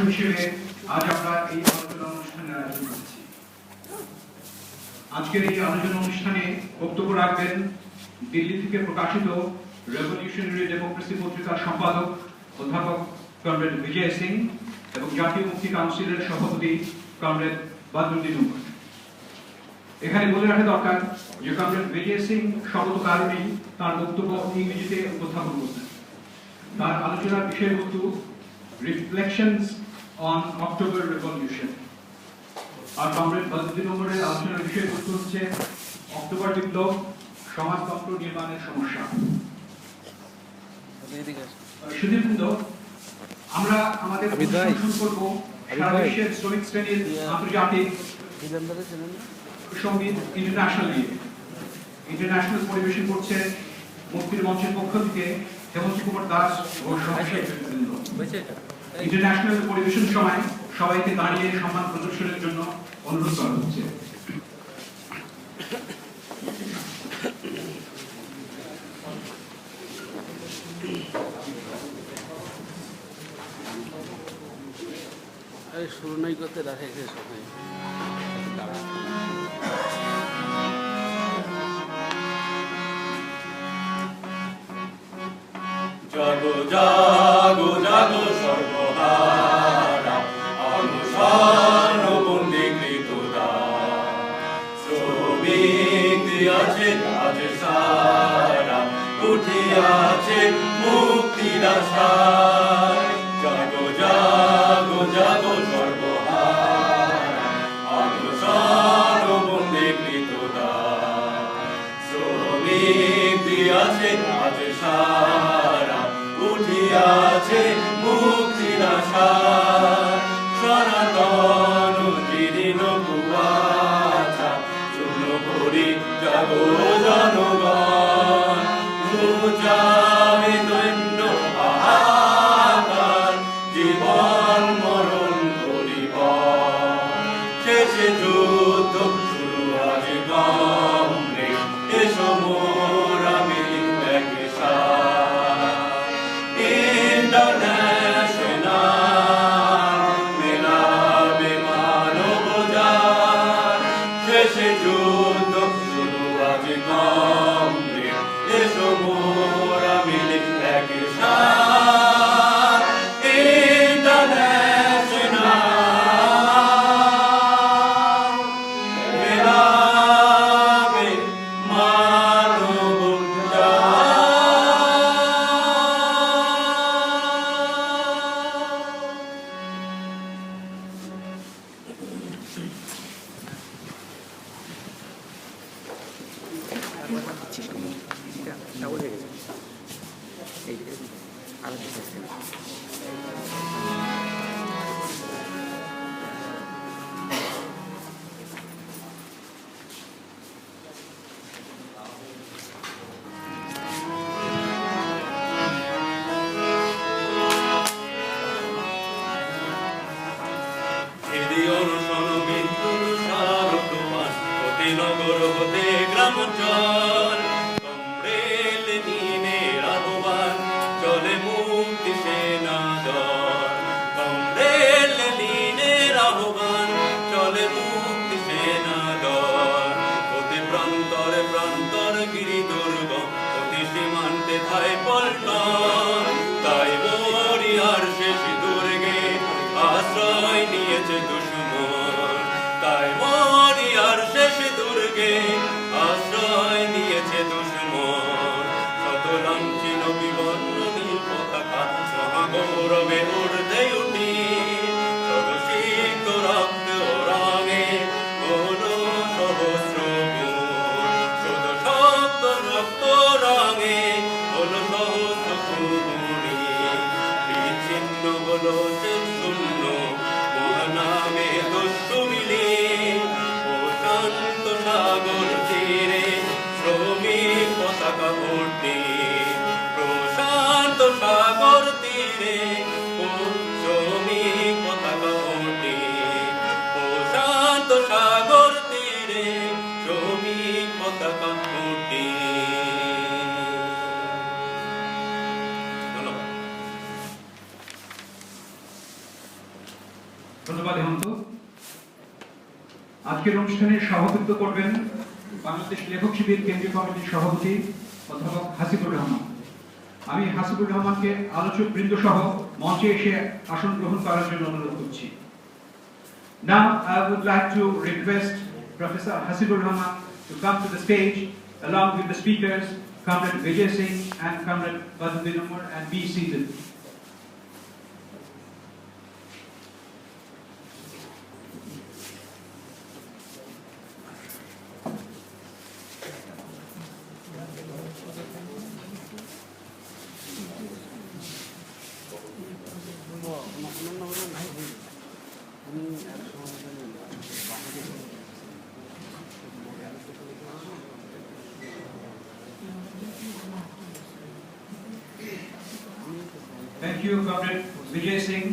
হিসেবে আজ আমরা এই আলোচনা অনুষ্ঠানের আয়োজন করেছি। আজকের এই আলোচনা অনুষ্ঠানে বক্তব্য রাখবেন দিল্লি থেকে প্রকাশিত রেভলিউশনারি ডেমোক্রেসি পত্রিকার সম্পাদক অধ্যাপক কমরেড বিজয় সিং এবং জাতীয় মুক্তি কাউন্সিলের সভাপতি কমরেড বদরুদ্দিন উমর। এখানে বলে রাখা দরকার যে কমরেড বিজয় সিং সঙ্গত কারণেই তার বক্তব্য ইংরেজিতে উপস্থাপন করতেন। তার আলোচনার বিষয়বস্তু রিফ্লেকশনস অন অক্টোবর রেভলিউশন, আর কমরেড বদরুদ্দিন উমরের আলোচনার বিষয়বস্তু হচ্ছে অক্টোবর বিপ্লব, সমাজতন্ত্র নির্মাণের সমস্যা। সুধীবৃন্দ, আমরা আমাদের শুরু করব সারা বিশ্বের শ্রমিক শ্রেণীর আন্তর্জাতিক সঙ্গীত ইন্টারন্যাশনাল পরিবেশন করছে মুক্তির মঞ্চের পক্ষ থেকে হেমন্ত কুমার দাস ও সহশিল্পীবৃন্দ। ইন্টারন্যাশনাল পরিবেশন সময় সবাইকে দাঁড়িয়ে সম্মান প্রদর্শনের জন্য অনুরোধ করা হচ্ছে। শুরু নাই করতে রাখে সবাই জাগো জাগো জাগো সর্বহারা অনুসরণ বন্দীকৃতরা শ্রমিক দিয়াছে আজ সারা উঠিয়াছে মুক্তির আশায়। জাগো জাগো জাগো সর্বহারা অনুসরণ বন্দীকৃতরা শ্রমিক দিয়াছে আজ সারা উঠিয়াছে মুক্তির আশায়। সনাতন জীর্ণ কুয়াশা চূর্ণ করি জাগো জনগণ ঘুচাবে দৈন্য হাহাকার জীবন মরণ করিব শেষে যুদ্ধ শুরু আজ কমরে এসো মোরা মিলি ইন্টারন্যাশনাল মেলাবে মানব জাত শেষে যুদ্ধ শুরু আজ কমরে এসো মোরা মিলি একসাথ ইন্টারন্যাশনাল মেলাবে মানব জাত। নগর হতে গ্রামাঞ্চল কমরেড নীনের আহ্বান চলে মুক্তি সেনা দল। কমরেড নীনের আহ্বান চলে মুক্তি সেনা দল। অতি প্রান্তরে প্রান্তর গিরি দুর্গ অতি সীমান্তে ঠাই পল্টন। তাই মরিয়ার শেষ দুর্গে আশ্রয় নিয়েছে দুশ্মন। তাই মরিয়ার শেষ দুর্গে আশ্রয় নিয়েছে দুশ্মন। শত লাঞ্ছিত বিবর্ণ নীল পতাকা মহাগৌরবে উর্ধে উঠি সদসিক্ত রক্ত রঙে হলো সহস্র গুণ। শত শত রক্ত রঙে হলো সহস্র গুণী। বিচ্ছিন্ন হলো সে শূন্য মহানামে দস্যু মিলি। প্রশান্ত সাগর তীরে শ্রমিক পতাকা উঠে। প্রশান্ত সাগর তীরে শ্রমিক পতাকা উঠে। প্রশান্ত সাগর তীরে শ্রমিক পতাকা উঠে। ধন্যবাদ। ধন্যবাদ হেমন্ত। আজকের অনুষ্ঠানে সভাপতিত্ব করবেন বাংলাদেশ লেখক শিবির কেন্দ্রীয় কমিটির সভাপতি অধ্যাপক হাসিবুর রহমান। আমি হাসিবুর রহমানকে আলোচক বৃন্দ সহ মঞ্চে এসে আসন গ্রহণ করার জন্য অনুরোধ করছি। Now I would like to request Professor Hasibur Rahman to come to the stage along with the speakers, Comrade Vijay Singh and Comrade Badruddin Umar, and be seated. Thank you, Comrade Vijay Singh.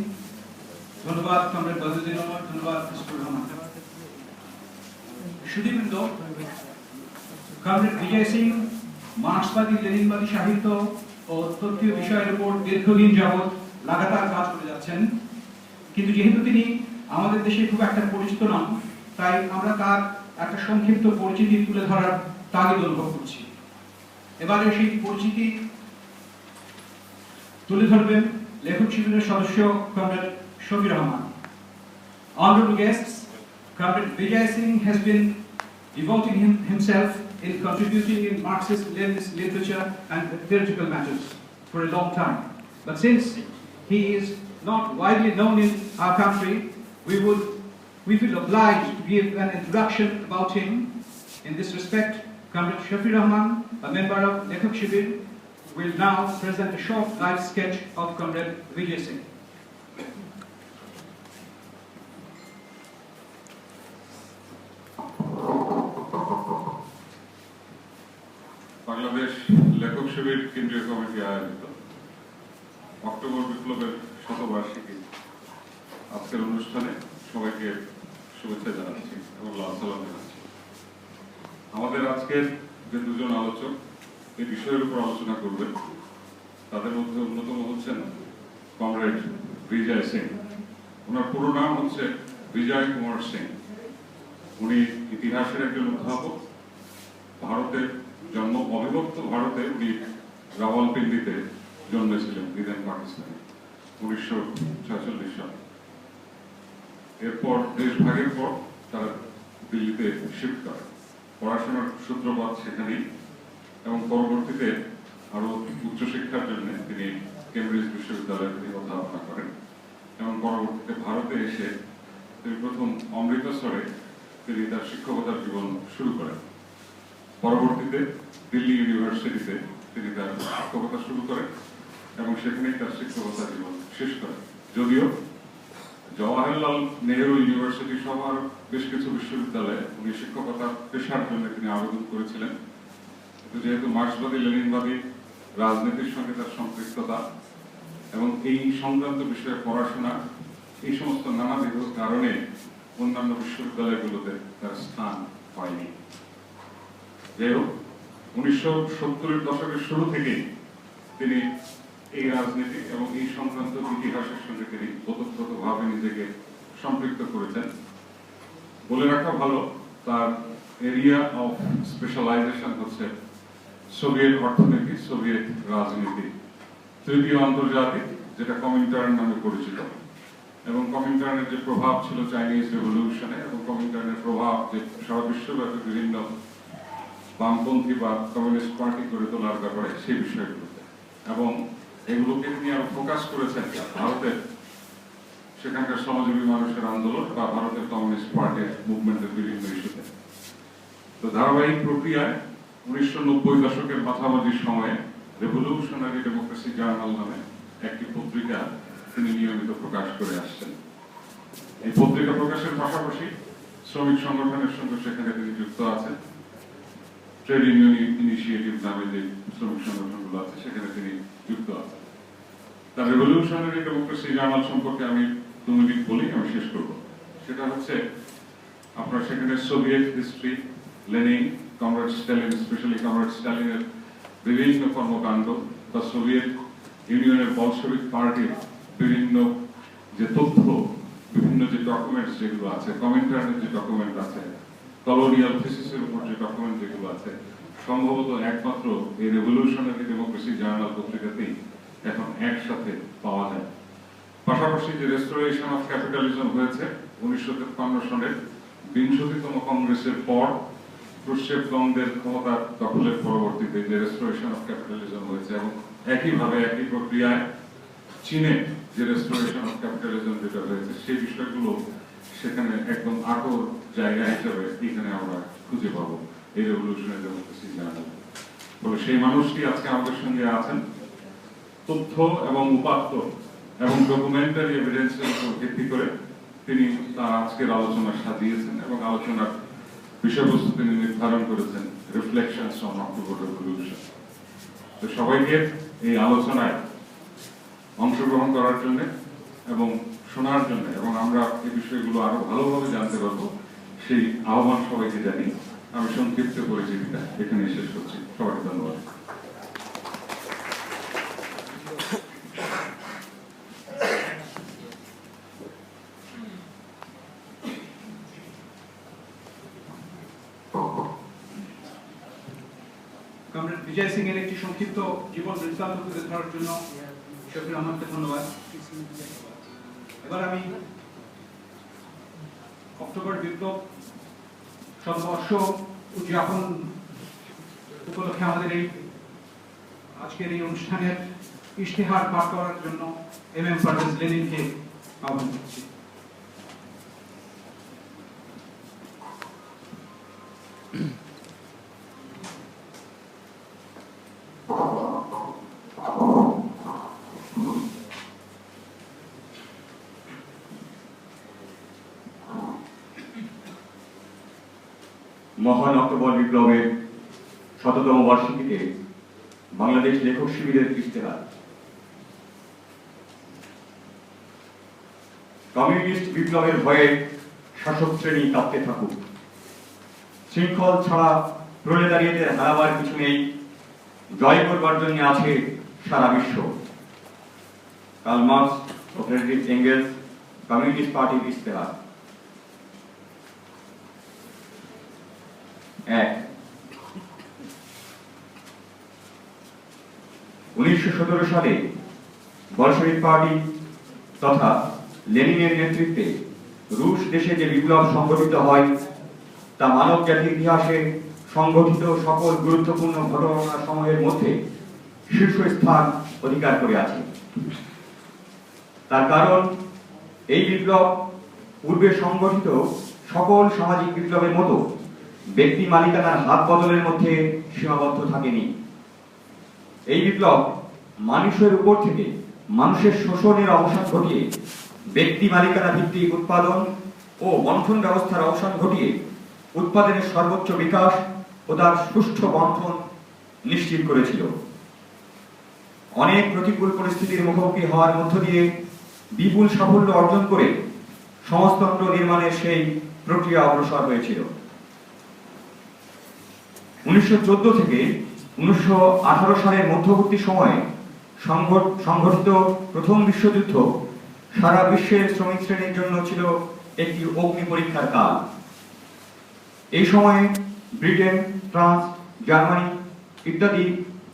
ধন্যবাদ Comrade Badruddin Umar, ধন্যবাদ Hasibur Rahman. সুধীবৃন্দ, Comrade Vijay Singh মার্ক্সবাদী লেনিনবাদী সাহিত্য ও তত্ত্বীয় বিষয়ের উপর দীর্ঘদিন যাবৎ লাগাতার কাজ করে যাচ্ছেন, কিন্তু যেহেতু তিনি আমাদের দেশে খুব একটা পরিচিত নন, তাই আমরা তার একটা সংক্ষিপ্ত পরিচিতি তুলে ধরার তাগিদ অনুভব করছি। এবারে সেই পরিচিতি তুলে ধরবেন লেখক শিবিরের সদস্য Comrade Shibir Rahman. Honorable guests, Comrade Vijay Singh has been devoting himself in contributing in Marxist-Leninist literature and theoretical matters for a long time. But since he is not widely known in our country, we feel obliged to give an introduction about him. In this respect, Comrade Shibir Rahman, a member of Lekhok Shibir, will now present a short life sketch of Comrade Vijay Singh. Bangladesh লেখক শিবির কেন্দ্রীয় committee আয়োজিত October বিপ্লবের শতবার্ষিকী আজকের অনুষ্ঠানে সবাইকে শুভেচ্ছা জানাচ্ছি এবং সালাম জানাচ্ছি। আমাদের আজকের যে দুজন আলোচক এই বিষয়ের উপর আলোচনা করবেন, তাদের মধ্যে অন্যতম হচ্ছেন কমরেড বিজয় সিং। ওনার পুরো নাম হচ্ছে বিজয় কুমার সিং। উনি ইতিহাসের একজন অধ্যাপক। ভারতের জন্ম, অবিভক্ত ভারতে উনি রাওয়ালপিন্ডিতে জন্মেছিলেন, বিদেন পাকিস্তানে 1946 সালে। এরপর দেশ ভাগের পর তারা দিল্লিতে শিফট করে, পড়াশোনার সূত্রপাত সেখানেই, এবং পরবর্তীতে আরো উচ্চশিক্ষার জন্য তিনি কেমব্রিজ বিশ্ববিদ্যালয়ে অধ্যাপনা করেন, এবং পরবর্তীতে ভারতে এসে তিনি প্রথম অমৃতসরে তিনি তার শিক্ষকতার জীবন শুরু করেন। পরবর্তীতে দিল্লি ইউনিভার্সিটিতে তিনি তার শিক্ষকতা শুরু করেন এবং সেখানেই তার শিক্ষকতা জীবন শেষ করেন। যদিও জওয়াহরলাল নেহেরু ইউনিভার্সিটি সহ আরো বেশ কিছু বিশ্ববিদ্যালয়ে উনি শিক্ষকতা পেশার জন্য তিনি আবেদন করেছিলেন, কিন্তু যেহেতু মার্ক্সবাদী লেনিনবাদী রাজনীতির সঙ্গে তার সম্পৃক্ততা এবং এই সংক্রান্ত বিষয়ে পড়াশোনা, এই সমস্ত নানাবিধ কারণে অন্যান্য বিশ্ববিদ্যালয়গুলোতে তার স্থান হয়নি। যাই হোক, 1970-এর দশকের শুরু থেকেই তিনি এই রাজনীতি এবং এই সংক্রান্ত ইতিহাসের সঙ্গে তিনি ওতপ্রোতভাবে নিজেকে সম্পৃক্ত করেছেন। বলে রাখা ভালো, তার এরিয়া অফ স্পেশালাইজেশন হচ্ছে সোভিয়েত অর্থনীতি, সোভিয়েত রাজনীতি, তৃতীয় আন্তর্জাতিক, যেটা কমিনটার্ন নামে পরিচিত, এবং কমিনটার্নের যে প্রভাব ছিল চাইনিজ রেভলিউশনে, এবং কমিনটার্নের প্রভাব যে সারা বিশ্বব্যাপী বিভিন্ন বামপন্থী বা কমিউনিস্ট পার্টি গড়ে তোলার ব্যাপারে সেই বিষয়গুলোতে, এবং এগুলোকে তিনি আরো ফোকাস করেছেন ভারতের সেখানকার শ্রমজীবী মানুষের আন্দোলন বা ভারতের কমিউনিস্ট পার্টির মুভমেন্টের বিভিন্ন ইস্যুতে। তো ধারাবাহিক প্রক্রিয়ায় 1990 দশকের মাঝামাঝির সময়ে রেভলিউশনারি ডেমোক্রেসি জার্নাল নামে একটি পত্রিকা তিনি নিয়মিত প্রকাশ করে আসছেন। এই পত্রিকা প্রকাশের পাশাপাশি শ্রমিক সংগঠনের সঙ্গে সেখানে তিনি যুক্ত আছেন। ট্রেড ইউনিয়ন ইনিশিয়েটিভ নামে যে শ্রমিক সংগঠনগুলো আছে সেখানে তিনি যুক্ত আছেন। তার রেভলিউশনারি ডেমোক্রেসি জার্নাল সম্পর্কে আমি 2 মিনিট বলি, আমি শেষ করব। সেটা হচ্ছে আপনার সেখানে Soviet history, Lenin, comrade Stalin, specially comrade স্ট্যালিনের বিভিন্ন কর্মকাণ্ড বা সোভিয়েত ইউনিয়নের বলশভিক পার্টির বিভিন্ন যে তথ্য বিভিন্ন যে ডকুমেন্টস যেগুলো আছে, কমেন্টারের যে ডকুমেন্ট আছে, কলোনিয়াল থিসিসের উপর যে ডকুমেন্ট যেগুলো আছে, সম্ভবত একমাত্র এই রেভলিউশনারি ডেমোক্রেসি জার্নাল পত্রিকাতেই এখন একসাথে পাওয়া যায়। পাশাপাশি যে রেস্টোরেশন অফ ক্যাপিটালিজম হয়েছে 1953 সনের 20তম কংগ্রেসের পর, ক্রুশ্চেভগণদের ক্ষমতা দখলের পরবর্তীতে যে রেস্টোরেশন অফ ক্যাপিটালিজম হয়েছে, এবং একইভাবে একই প্রক্রিয়ায় চীনে যে রেস্টোরেশন অফ ক্যাপিটালিজম যেটা হয়েছে, সেই বিষয়গুলো সেখানে একদম আকর জায়গা হিসেবে এখানে আমরা খুঁজে পাবো এই রেভলিউশনারি ডেমোক্রেসি জার্নাল। ফলে সেই মানুষটি আজকে আমাদের সঙ্গে আছেন। তথ্য এবং উপাত্ত এবং ডকুমেন্টারি এভিডেন্সের উপর ভিত্তি করে তিনি তার আজকের আলোচনা সাজিয়েছেন এবং আলোচনার বিষয়বস্তু তিনি নির্ধারণ করেছেন রিফ্লেকশনস অন অক্টোবর রেভলিউশন। তো সবাইকে এই আলোচনায় অংশগ্রহণ করার জন্য এবং শোনার জন্য, এবং আমরা এই বিষয়গুলো আরো ভালোভাবে জানতে পারবো, সেই আহ্বান সবাইকে জানি। আমি সংক্ষিপ্ত পরিচিতিটা এখানে শেষ করছি। সবাইকে ধন্যবাদ। কমরেড বিজয় সিং এর একটি সংক্ষিপ্ত জীবন বৃত্তান্ত তুলে ধরার জন্য শফির আহমদকে ধন্যবাদ। এবার আমি অক্টোবর বিপ্লব শতবর্ষ উদযাপন উপলক্ষে আমাদের এই আজকের এই অনুষ্ঠানের ইশতেহার পাঠ করার জন্য এম পারভেজ লেনিনকে আহ্বান করছি। মহান অক্টোবর বিপ্লবের ১০০তম বার্ষিকীতে বাংলাদেশ লেখক শিবিরের ইশতেহার। কমিউনিস্ট বিপ্লবের ভয়ে শাসক শ্রেণী কাঁপতে থাকুক, শৃঙ্খল ছাড়া প্রলেতারিয়েটের হারাবার কিছু নেই, জয় করবার জন্য আছে সারা বিশ্ব। কার্ল মার্কস ও ফ্রেডরিক এঙ্গেলস, কমিউনিস্ট পার্টির ইশতেহার। ১ 1917 সালে বলশেভিক পার্টি তথা লেনিনের নেতৃত্বে রুশ দেশে যে বিপ্লব সংগঠিত হয় তা মানব জাতির ইতিহাসে সংগঠিত সকল গুরুত্বপূর্ণ ঘটনা সমূহের মধ্যে শীর্ষস্থান অধিকার করে আছে। তার কারণ এই বিপ্লব পূর্বে সংগঠিত সকল সামাজিক বিপ্লবের মতো ব্যক্তি মালিকানার হাত বদলের মধ্যে সীমাবদ্ধ থাকেনি। এই বিপ্লব মানুষের উপর থেকে মানুষের শোষণের অবসান ঘটিয়ে ব্যক্তি মালিকানা ভিত্তিক উৎপাদন ও বন্টন ব্যবস্থার অবসান ঘটিয়ে উৎপাদনের সর্বোচ্চ বিকাশ ও তার সুষ্ঠু বন্টন নিশ্চিত করেছিল। অনেক প্রতিকূল পরিস্থিতির মুখোমুখি হওয়ার মধ্য দিয়ে বিপুল সাফল্য অর্জন করে সমাজতন্ত্র নির্মাণের সেই প্রক্রিয়া অগ্রসর হয়েছিল। 1914 থেকে 1918 সালের মধ্যবর্তী সময়ে সংঘটিত প্রথম বিশ্বযুদ্ধ সারা বিশ্বের শ্রমিক শ্রেণীর জন্য ছিল একটি অগ্নি পরীক্ষার কাল। এই সময়ে ব্রিটেন, ফ্রান্স, জার্মানি ইত্যাদি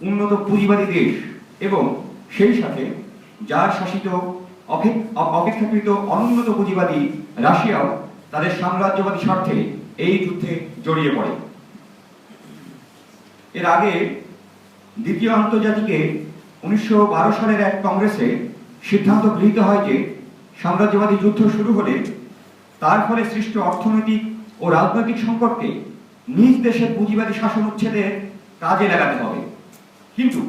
উন্নত পুঁজিবাদী দেশ এবং সেই সাথে যার শাসিত অপেক্ষাকৃত অনুন্নত পুঁজিবাদী রাশিয়াও তাদের সাম্রাজ্যবাদী স্বার্থে এই যুদ্ধে জড়িয়ে পড়ে। এর আগে দ্বিতীয় আন্তর্জাতিকে 1912 সালের এক কংগ্রেসে সিদ্ধান্ত গৃহীত হয় যে সাম্রাজ্যবাদী যুদ্ধ শুরু হলে তার ফলে সৃষ্ট অর্থনৈতিক ও রাজনৈতিক সংকটকে নিজ দেশের পুঁজিবাদী শাসন উচ্ছেদের কাজে লাগাতে হবে। কিন্তু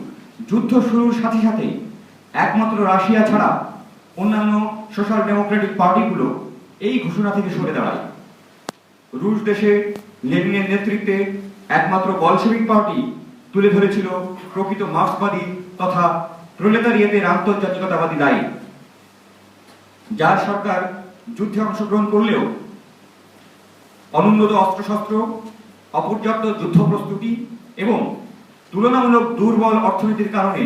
যুদ্ধ শুরুর সাথে সাথে একমাত্র রাশিয়া ছাড়া অন্যান্য সোশ্যাল ডেমোক্রেটিক পার্টিগুলো এই ঘোষণা থেকে সরে দাঁড়ায়। রুশ দেশে লেনিনের নেতৃত্বে একমাত্র বলশেভিক পার্টি তুলে ধরেছিল প্রকৃত মার্ক্সবাদী তথা প্রলেতারিয়েটের আন্তর্জাতিকতাবাদী দায়ী। যার সরকার যুদ্ধে অংশগ্রহণ করলেও অনুন্নত অস্ত্রশস্ত্র, অপর্যাপ্ত যুদ্ধ প্রস্তুতি এবং তুলনামূলক দুর্বল অর্থনীতির কারণে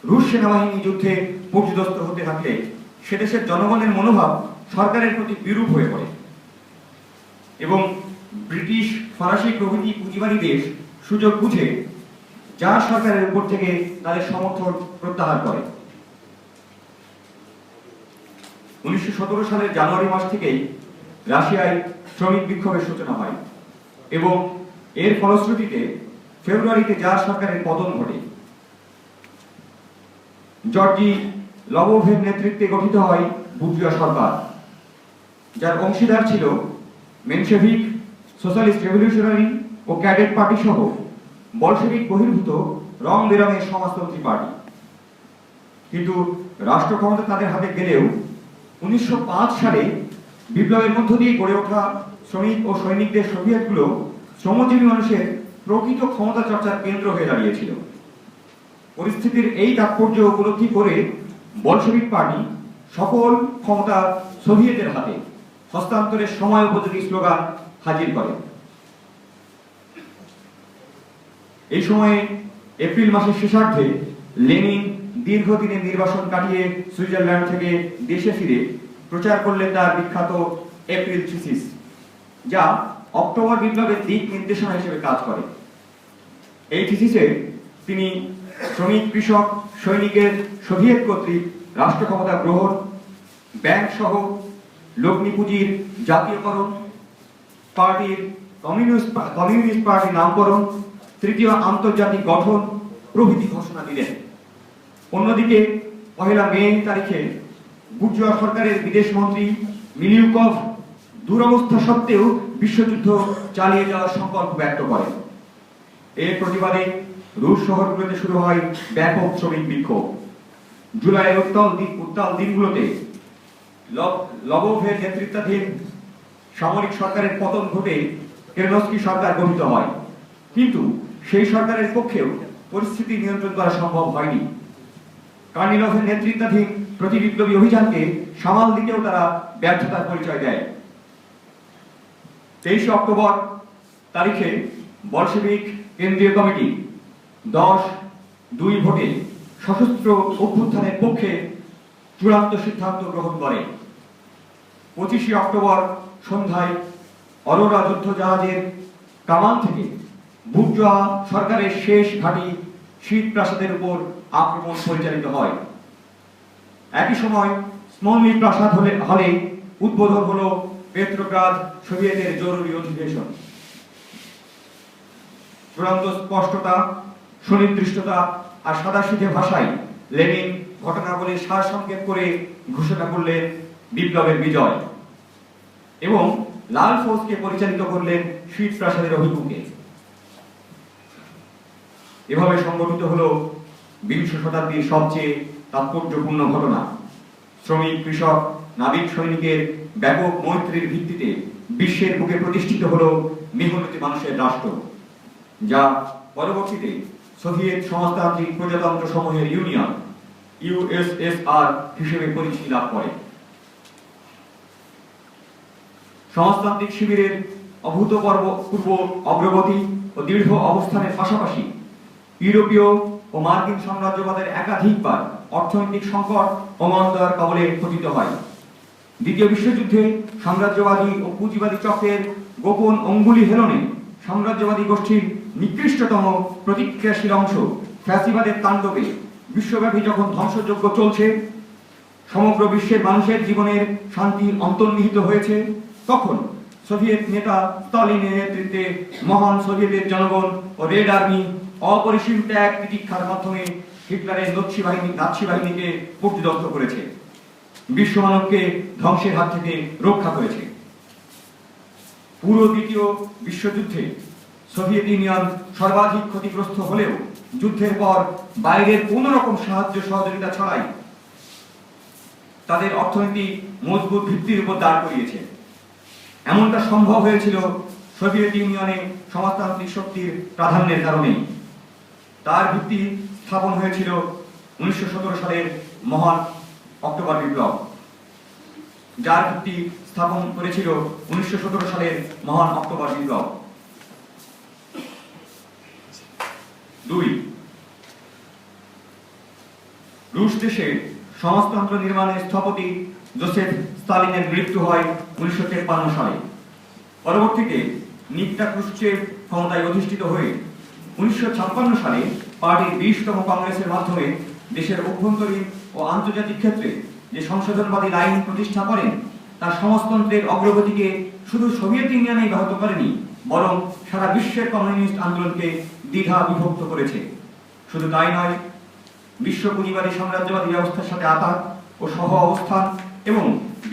রুশ সেনাবাহিনী যুদ্ধে পর্যুদস্ত হতে থাকলে সে দেশের জনগণের মনোভাব সরকারের প্রতি বিরূপ হয়ে পড়ে এবং ব্রিটিশ, ফরাসি প্রভৃতি পুঁজিবাদী দেশ সুযোগ বুঝে জার সরকারের উপর থেকে তাদের সমর্থন প্রত্যাহার করে। 1917 সালের জানুয়ারি মাস থেকেই রাশিয়ায় শ্রমিক বিক্ষোভের সূচনা হয় এবং এর ফলশ্রুতিতে ফেব্রুয়ারিতে জার সরকারের পতন ঘটে। জর্জি লবোভের নেতৃত্বে গঠিত হয় বুর্জোয়া সরকার, যার অংশীদার ছিল মেনশেভিক, সোশ্যালিস্ট রেভলিউশনারি ও ক্যাডেট পার্টি সহ বলশেভিক বহির্ভূত রং বেরঙের সমাজতন্ত্রী পার্টি। কিন্তু রাষ্ট্র ক্ষমতা তাদের হাতে গেলেও 1905 সালে বিপ্লবের মধ্য দিয়ে গড়ে ওঠা শ্রমিক ও সৈনিকদের সোভিয়েতগুলো শ্রমজীবী মানুষের প্রকৃত ক্ষমতা চর্চার কেন্দ্র হয়ে দাঁড়িয়েছিল। পরিস্থিতির এই তাৎপর্য উপলব্ধি করে বলশেভিক পার্টি সকল ক্ষমতা সোভিয়েতের হাতে হস্তান্তরের সময় উপযোগী স্লোগান হাজির করে। এই সময়ে এপ্রিল মাসের শেষার্ধে লেনিন দীর্ঘদিনের নির্বাসন কাটিয়ে সুইজারল্যান্ড থেকে দেশে ফিরে প্রচার করলেন তার বিখ্যাত এপ্রিল থিসিস, যা অক্টোবর বিপ্লবের দিক নির্দেশনা হিসেবে কাজ করে। এই থিসিসে তিনি শ্রমিক, কৃষক, সৈনিকের সোভিয়েত কর্তৃক রাষ্ট্র ক্ষমতা গ্রহণ, ব্যাংক সহ লগ্নি পুঁজির জাতীয়করণ, পার্টির কমিউনিস্ট পার্টির নামকরণ, তৃতীয় আন্তর্জাতিক গঠন প্রভৃতি ঘোষণা দিলেন। অন্যদিকে 1 মে তারিখে বুর্জোয়া সরকারের বিদেশ মন্ত্রী মিলিউকভ দুরবস্থা সত্ত্বেও বিশ্বযুদ্ধ চালিয়ে যাওয়ার সংকল্প ব্যক্ত করেন। এর প্রতিবাদে রুশ শহরগুলোতে শুরু হয় ব্যাপক শ্রমিক বিক্ষোভ। জুলাইয়ের উত্তাল দিনগুলোতে লবোভের নেতৃত্বাধীন সামরিক সরকারের পতন ঘটে কেরেনস্কি সরকার গঠিত হয়, কিন্তু সেই সরকারের পক্ষেও পরিস্থিতি নিয়ন্ত্রণ করা সম্ভব হয়নি। কার্নিলভের নেতৃত্বাধীন প্রতিবিপ্লবী অভিযানকে সামাল দিতেও তারা ব্যর্থতার পরিচয় দেয়। 23 অক্টোবর তারিখে বলশেভিক কেন্দ্রীয় কমিটি 10-2 ভোটে সশস্ত্র অভ্যুত্থানের পক্ষে চূড়ান্ত সিদ্ধান্ত গ্রহণ করে। 25 অক্টোবর সন্ধ্যায় অরোরা যুদ্ধ জাহাজের কামান থেকে বুর্জোয়া সরকারের শেষ ঘাঁটি শীত প্রাসাদের উপর আক্রমণ পরিচালিত হয়। একই সময় স্মলনি প্রাসাদ হলে উদ্বোধন হলো পেত্রোগ্রাদ সোভিয়েতের জরুরি অধিবেশন। চূড়ান্ত স্পষ্টতা, সুনির্দিষ্টতা আর সাদাসিধে ভাষায় লেনিন ঘটনাবলীর সারসংক্ষেপ করে ঘোষণা করলেন বিপ্লবের বিজয় এবং লাল ফৌজকে পরিচালিত করলেন শীত প্রাসাদের অভিমুখে। এভাবে সংগঠিত হলো বিংশ শতাব্দীর সবচেয়ে তাৎপর্যপূর্ণ ঘটনা। শ্রমিক, কৃষক, নাবিক, সৈনিকের ব্যাপক মৈত্রীর ভিত্তিতে বিশ্বের বুকে প্রতিষ্ঠিত হলো মেহনতি মানুষের রাষ্ট্র, যা পরবর্তীতে সোভিয়েত সমাজতান্ত্রিক প্রজাতন্ত্র সমূহের ইউনিয়ন ইউএসএসআর হিসেবে পরিচিতি লাভ করে। সমাজতান্ত্রিক শিবিরের অভূতপূর্ব অগ্রগতি ও দৃঢ় অবস্থানের পাশাপাশি ইউরোপীয় ও মার্কিন সাম্রাজ্যবাদের একাধিকবার অর্থনৈতিক সংকট ও মন্দার কবলে পতিত হয়। দ্বিতীয় বিশ্বযুদ্ধে সাম্রাজ্যবাদী ও পুঁজিবাদী চক্রের গোপন অঙ্গুলি হেলনে সাম্রাজ্যবাদী গোষ্ঠীর নিকৃষ্টতম প্রতিক্রিয়াশীল অংশ ফ্যাসিবাদের তাণ্ডবে বিশ্বব্যাপী যখন ধ্বংসযজ্ঞ চলছে, সমগ্র বিশ্বের মানুষের জীবনের শান্তি অন্তর্নিহিত হয়েছে, তখন সোভিয়েত নেতা স্টালিনের নেতৃত্বে মহান সোভিয়েতের জনগণ ও রেড আর্মি অপরিসীম ত্যাগ তিতিক্ষার মাধ্যমে হিটলারের নাৎসি বাহিনীকে পর্যদস্ত করেছে, বিশ্বমানবকে ধ্বংসের হাত থেকে রক্ষা করেছে। পুরো দ্বিতীয় বিশ্বযুদ্ধে সোভিয়েত ইউনিয়ন সর্বাধিক ক্ষতিগ্রস্ত হলেও যুদ্ধের পর বাইরের কোন রকম সাহায্য সহযোগিতা ছাড়াই তাদের অর্থনীতি মজবুত ভিত্তির উপর দাঁড় করিয়েছে। এমনটা সম্ভব হয়েছিল সোভিয়েত ইউনিয়নে সমাজতান্ত্রিক শক্তির প্রাধান্যের কারণেই। তার ভিত্তি স্থাপন হয়েছিল 1917 সালের মহান অক্টোবর বিপ্লব, যার ভিত্তি স্থাপন করেছিল 1917 সালের মহান অক্টোবর বিপ্লব। 2 রুশ দেশে সমাজতন্ত্র নির্মাণের স্থপতি জোসেফ স্তালিনের মৃত্যু হয় 1953 সালে। পরবর্তীতে নিকটা ক্রুশ্চেভ ক্ষমতায় অধিষ্ঠিত হয়ে 1956 সালে পার্টির 20তম কংগ্রেসের মাধ্যমে দেশের অভ্যন্তরীণ ও আন্তর্জাতিক ক্ষেত্রে যে সংশোধনবাদী আইন প্রতিষ্ঠা করেন তা সমাজতন্ত্রের অগ্রগতিকে শুধু সোভিয়েত ইউনিয়নেই ব্যাহত করেনি, বরং সারা বিশ্বের কমিউনিস্ট আন্দোলনকে দ্বিধা বিভক্ত করেছে। শুধু তাই নয়, বিশ্ব পুঁজিবাদী সাম্রাজ্যবাদী ব্যবস্থার সাথে আঘাত ও সহ অবস্থান এবং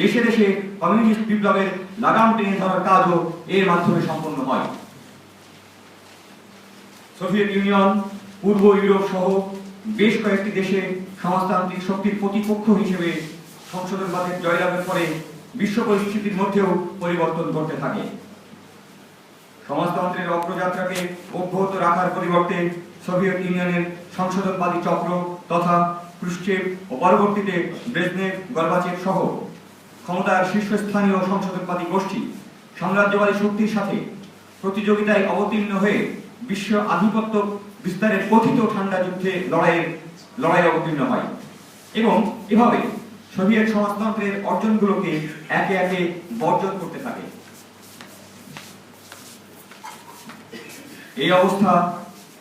দেশে দেশে কমিউনিস্ট বিপ্লবের লাগাম টেনে ধরার কাজও এর মাধ্যমে সম্পন্ন হয়। সোভিয়েত ইউনিয়ন, পূর্ব ইউরোপ সহ বেশ কয়েকটি দেশে সমাজতান্ত্রিক শক্তির প্রতিপক্ষ হিসেবে সংশোধনবাদের জয়লাভের পরে বিশ্ব পরিস্থিতির মধ্যেও পরিবর্তন ঘটতে থাকে। সমাজতন্ত্রের অগ্রযাত্রাকে অব্যাহত রাখার পরিবর্তে সোভিয়েত ইউনিয়নের সংশোধনবাদী চক্র তথা ক্রুশ্চেভ ও পরবর্তীতে ব্রেজনেভ, গর্বাচেভ সহ ক্ষমতার শীর্ষস্থানীয় সংশোধনবাদী গোষ্ঠী সাম্রাজ্যবাদী শক্তির সাথে প্রতিযোগিতায় অবতীর্ণ হয়ে বিশ্ব আধিপত্য বিস্তারের কথিত ঠান্ডা যুদ্ধে লড়াই অবতীর্ণ হয় এবং এভাবে সোভিয়েত সমাজতন্ত্রের অর্জনগুলোকে একে একে বর্জন করতে থাকে। এই অবস্থা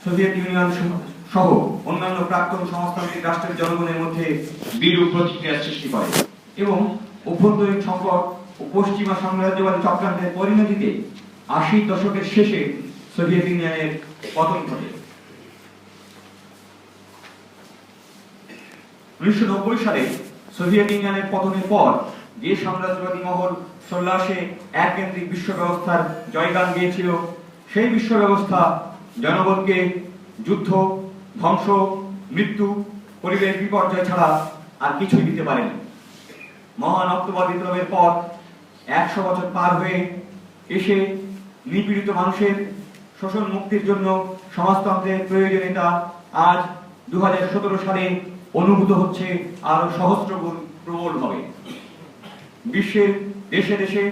সোভিয়েত ইউনিয়ন সহ অন্যান্য প্রাক্তন সমাজতান্ত্রিক রাষ্ট্রের জনগণের মধ্যে বিরূপ প্রতিক্রিয়ার সৃষ্টি করে এবং অভ্যন্তরীণ সংকট ও পশ্চিমা সাম্রাজ্যবাদী চক্রান্তের পরিণতিতে 80 দশকের শেষে সোভিয়েত ইউনিয়নের পতন ঘটে। 1990 সালে সোভিয়েত ইউনিয়নের পতনের পর যে সাম্রাজ্যবাদী মহল সল্লাসে এককেন্দ্রিক বিশ্ব ব্যবস্থার জয়গান গিয়েছিল, সেই বিশ্ব ব্যবস্থা জনগণকে যুদ্ধ, ধ্বংস, মৃত্যু, পরিবেশ বিপর্যয় ছাড়া আর কিছুই দিতে পারেনি। মহান অক্টোবর বিপ্লবের পর 100 বছর পার হয়ে এসে নিপীড়িত মানুষের শোষণ মুক্তির জন্য সমাজতন্ত্রের প্রয়োজনীয়তা আজ 2017 সালে অনুভূত হচ্ছে আরো সহস্রগুণ প্রবল হবে। বিশ্বের দেশে দেশে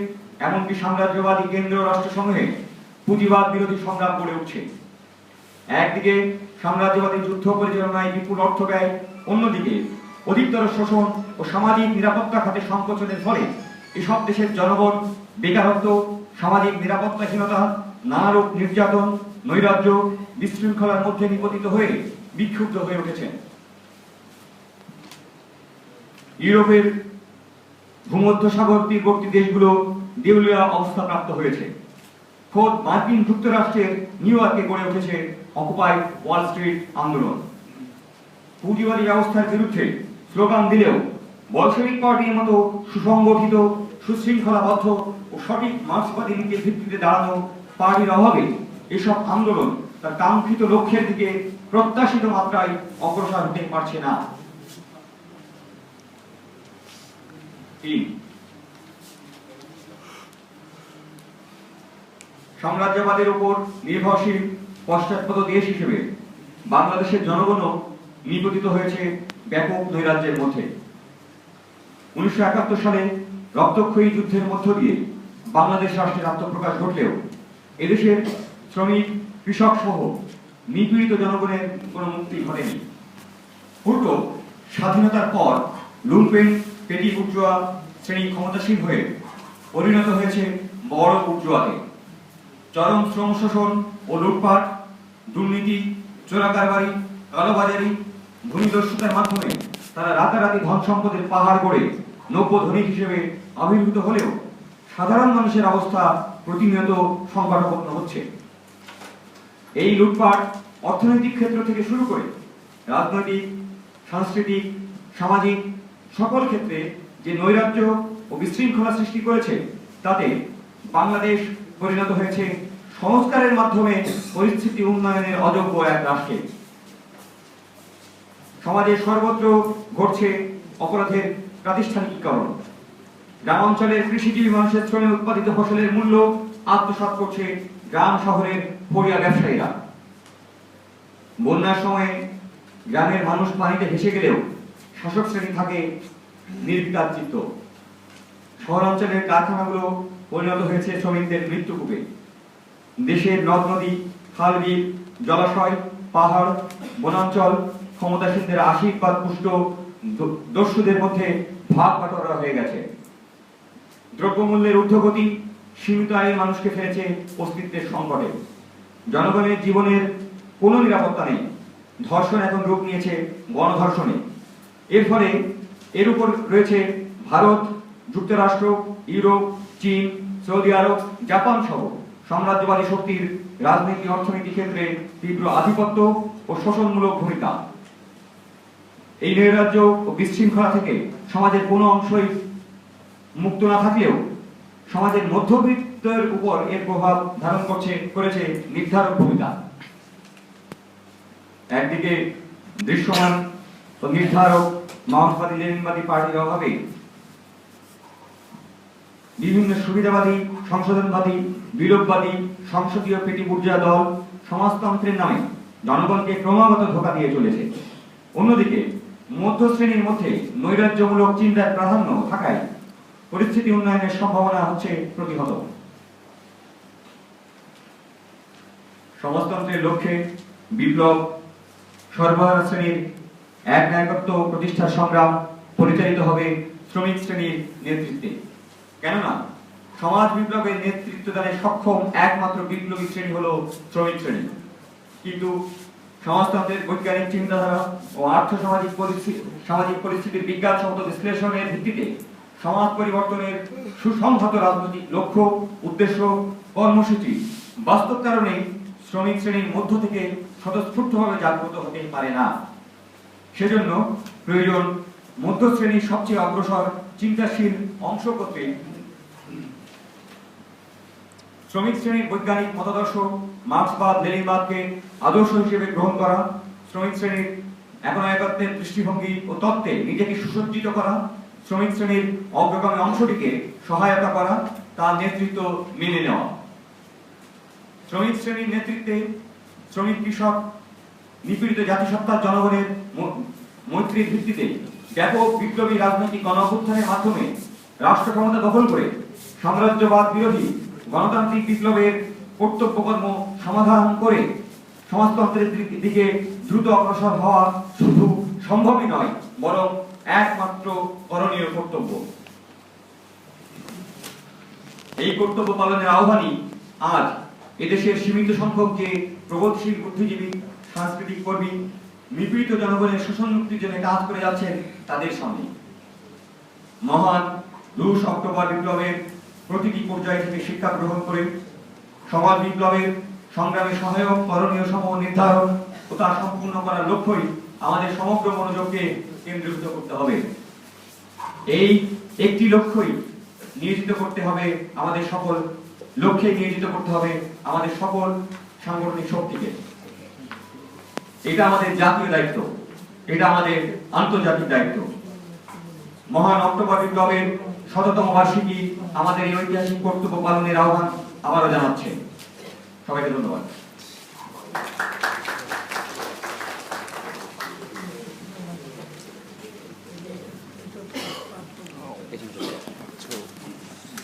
এমনকি সাম্রাজ্যবাদী কেন্দ্র রাষ্ট্রসমূহে পুঁজিবাদ বিরোধী সংগ্রাম গড়ে উঠছে। একদিকে সাম্রাজ্যবাদী যুদ্ধ পরিচালনায় বিপুল অর্থ ব্যয়, অন্যদিকে অধিকতর শোষণ ও সামাজিক নিরাপত্তা খাতে সংকোচনের ফলে এসব দেশের জনগণ বেকারত্ব, সামাজিক নিরাপত্তাহীনতা, নানারূপ নির্যাতন, নৈরাজ্য, বিশৃঙ্খলার মধ্যে নিপতিত হয়ে বিক্ষুব্ধ হয়ে উঠেছেন। ইউরোপের ভূমধ্যসাগর তীরবর্তী দেশগুলো দেউলিয়া অবস্থা প্রাপ্ত হয়েছে। খোদ মার্কিন যুক্তরাষ্ট্রের নিউ ইয়র্কে গড়ে উঠেছে অকুপাই ওয়াল স্ট্রিট আন্দোলন। পুঁজিবাদী ব্যবস্থার বিরুদ্ধে স্লোগান দিলেও বলশেভিক পার্টির মতো সুসংগঠিত, সুশৃঙ্খলাবদ্ধ ও সঠিক মার্ক্সবাদী নীতির ভিত্তিতে দাঁড়ানো পার্টির অভাবে এসব আন্দোলন তার কাঙ্ক্ষিত লক্ষ্যের দিকে প্রত্যাশিত মাত্রায় অগ্রসর হতে পারছে না। সাম্রাজ্যবাদের উপর নির্ভরশীল পশ্চাৎপদ দেশ হিসেবে বাংলাদেশের জনগণও নিপতিত হয়েছে ব্যাপক নৈরাজ্যের মধ্যে। 1971 সালে রক্তক্ষয়ী যুদ্ধের মধ্য দিয়ে বাংলাদেশ রাষ্ট্রের আত্মপ্রকাশ ঘটলেও এদেশের শ্রমিক, কৃষক সহ নিপীড়িত জনগণের কোনো মুক্তি ঘটেনি। উল্টো স্বাধীনতার পর লুম্পেন পেটি বুর্জোয়া শ্রেণী ক্ষমতাসীন হয়ে পরিণত হয়েছে বড় বুর্জোয়াতে। চরম শ্রম শোষণ ও লুটপাট, দুর্নীতি, চোরাকারবারি, কালোবাজারি, ভূমিদস্যুতার মাধ্যমে তারা রাতারাতি ধন সম্পদের পাহাড় গড়ে নব্য ধনী হিসেবে আবির্ভূত হলেও সাধারণ মানুষের অবস্থা প্রতিনিয়ত সংকটাপন্ন হচ্ছে। এই লুটপাট অর্থনৈতিক ক্ষেত্র থেকে শুরু করে রাজনৈতিক, সাংস্কৃতিক, সামাজিক সকল ক্ষেত্রে যে নৈরাজ্য ও বিশৃঙ্খলা সৃষ্টি করেছে, তাতে বাংলাদেশ পরিণত হয়েছে সংস্কারের মাধ্যমে পরিস্থিতি উন্নয়নের অযোগ্য এক রাষ্ট্রে। সমাজের সর্বত্র ঘটছে অপরাধের প্রাতিষ্ঠানিকীকরণ। গ্রামাঞ্চলের কৃষিজীবী মানুষের শ্রমে উৎপাদিত ফসলের মূল্য আত্মসাৎ করছে গ্রাম শহরের ফড়িয়া ব্যবসায়ীরা। বন্যার সময়ে গ্রামের মানুষ পানিতে ভেসে গেলেও শাসক শ্রেণী থাকে নির্বিকার চিত্ত। শহরাঞ্চলের কারখানাগুলো পরিণত হয়েছে শ্রমিকদের মৃত্যুকূপে। দেশের নদ নদী, খাল বিল, জলাশয়, পাহাড়, বনাঞ্চল ক্ষমতাসীনদের আশীর্বাদ পুষ্ট দস্যুদের মধ্যে ভাগ বাটোয়ারা হয়ে গেছে। দ্রব্যমূল্যের ঊর্ধ্বগতি সীমিত আয়ের মানুষকে ফেলেছে অস্তিত্বের সংকটে। জনগণের জীবনের কোনো নিরাপত্তা নেই। ধর্ষণ এখন রূপ নিয়েছে গণধর্ষণে। এর ফলে এর উপর রয়েছে ভারত, যুক্তরাষ্ট্র, ইউরোপ, চীন, সৌদি আরব, জাপান সহ সাম্রাজ্যবাদী শক্তির রাজনীতি অর্থনীতি ক্ষেত্রে তীব্র আধিপত্য ও শোষণমূলক ভূমিকা। এই নৈরাজ্য ও বিশৃঙ্খলা থেকে সমাজের কোনো অংশই মুক্ত না থাকলেও সমাজের মধ্যবিত্তের উপর এর প্রভাব ধারণ করেছে নির্ধারক ভূমিকা। একদিকে দৃশ্যমান ও নির্ধারক মার্ক্সবাদী লেনিনবাদী পার্টির অভাবে বিভিন্ন সুবিধাবাদী, সংশোধনবাদী, বিলোপবাদী সংসদীয় পেটি বুর্জোয়া দল সমাজতন্ত্রের নামে জনগণকে ক্রমাগত ধোঁকা দিয়ে চলেছে। অন্যদিকে মধ্যশ্রেণীর মধ্যে নৈরাজ্যমূলক চিন্তার প্রাধান্য থাকায় পরিস্থিতি উন্নয়নের সম্ভাবনা হচ্ছে প্রতিহত। সমাজতন্ত্রের লক্ষ্যে বিপ্লব, সর্বহারা শ্রেণীর এক নায়কত্ব প্রতিষ্ঠার সংগ্রাম পরিচালিত হবে শ্রমিক শ্রেণীর নেতৃত্বে। কেননা সমাজ বিপ্লবের নেতৃত্বদানে সক্ষম একমাত্র বিপ্লবী শ্রেণী হলো শ্রমিক শ্রেণী। কিন্তু সমাজতন্ত্রের বৈজ্ঞানিক চিন্তাধারা ও সামাজিক পরিস্থিতির বিজ্ঞানসম্মত বিশ্লেষণের ভিত্তিতে সমাজ পরিবর্তনের সুসংহত রাজনৈতিক লক্ষ্য, উদ্দেশ্য, কর্মসূচি বাস্তব কারণে শ্রমিক শ্রেণীর মধ্য থেকে স্বতঃস্ফূর্তভাবে জাগ্রত হতে পারে না। সেজন্য প্রয়োজন মধ্যশ্রেণীর সবচেয়ে অগ্রসর চিন্তাশীল অংশ করতে শ্রমিক শ্রেণীর বৈজ্ঞানিক মতাদর্শ মার্ক্সবাদ লেনিনবাদকে আদর্শ হিসেবে গ্রহণ করা, শ্রমিক শ্রেণীর একনায়কত্বের দৃষ্টিভঙ্গি ও তত্ত্বে নিজেকে সুসজ্জিত করা, শ্রমিক শ্রেণীর অগ্রগামী অংশটিকে সহায়তা করা, তার নেতৃত্ব মেনে নেওয়া। শ্রমিক শ্রেণীর নেতৃত্বে শ্রমিক, কৃষক, নিপীড়িত জাতিসত্তার জনগণের মৈত্রীর ভিত্তিতে ব্যাপক বিপ্লবী রাজনৈতিক গণঅভ্যুত্থানের মাধ্যমে রাষ্ট্র ক্ষমতা দখল করে সাম্রাজ্যবাদ বিরোধী গণতান্ত্রিক বিপ্লবের কর্তব্যকর্ম সমাধান করে সমাজতন্ত্রের দিকে দ্রুত অগ্রসর হওয়া শুধু সম্ভবই নয়, বরং একমাত্র করণীয় কর্তব্য। এই কর্তব্য পালনের আহ্বানই আজ এদেশের সীমিত সংখ্যক যে প্রগতিশীল বুদ্ধিজীবী, সাংস্কৃতিক কর্মী নিপীড়িত জনগণের শোষণ মুক্তির জন্য কাজ করে যাচ্ছেন তাদের সামনে। মহান রুশ অক্টোবর বিপ্লবের প্রতিটি পর্যায় থেকে শিক্ষা গ্রহণ করে সমাজ বিপ্লবের সংগ্রামে সহায়ক করণীয় সমূহ নির্ধারণ ও তা সম্পূর্ণ করার লক্ষ্যই আমাদের সমগ্র মনোযোগকে কেন্দ্রীভূত করতে হবে। এই একটি লক্ষ্যই নিয়োজিত করতে হবে আমাদের সকল লক্ষ্যে নিয়োজিত করতে হবে আমাদের সকল সাংগঠনিক শক্তিকে। এটা আমাদের জাতীয় দায়িত্ব, এটা আমাদের আন্তর্জাতিক দায়িত্ব। মহান অক্টোবর বিপ্লবের ১০০তম বার্ষিকী আমাদের এই ঐতিহাসিক কর্তব্য পালনের আহ্বান আবারও জানাচ্ছে। সবাইকে ধন্যবাদ।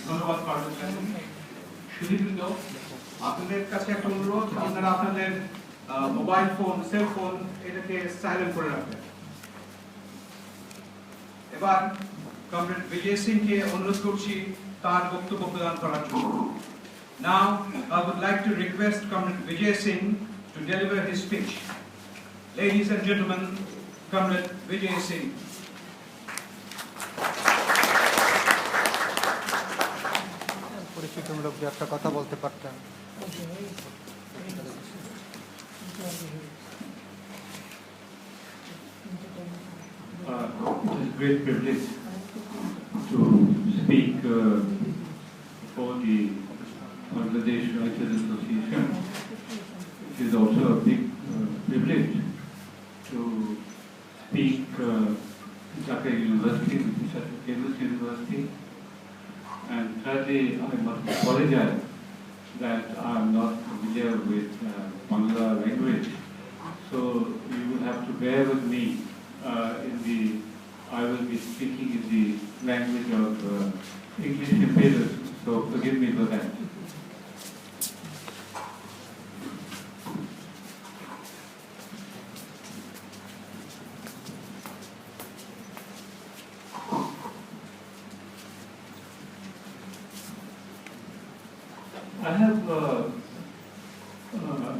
ধন্যবাদ সুধীবৃন্দ। আপনাদের কাছে একটা অনুরোধ, আপনারা আপনাদের মোবাইল ফোন, সেল ফোন এটাকে সাইলেন্ট করে রাখবেন। এবার কমরেড বিজয় সিংকে অনুরোধ করছি তার বক্তব্য প্রদান করার জন্য। Now I would like to request Comrade Vijay Singh to deliver his speech. Ladies and gentlemen, Comrade Vijay Singh. পরিচিতমূলক যে একটা কথা বলতে পারতেন। It is a great privilege to speak for the Bangladesh Writers Association. It is also a big privilege to speak in Dhaka University, which is such a famous university. And thirdly, I must apologize that I am not familiar with Bangla language. So you will have to bear with me I will be speaking in the language of English imperials, so forgive me for that. I have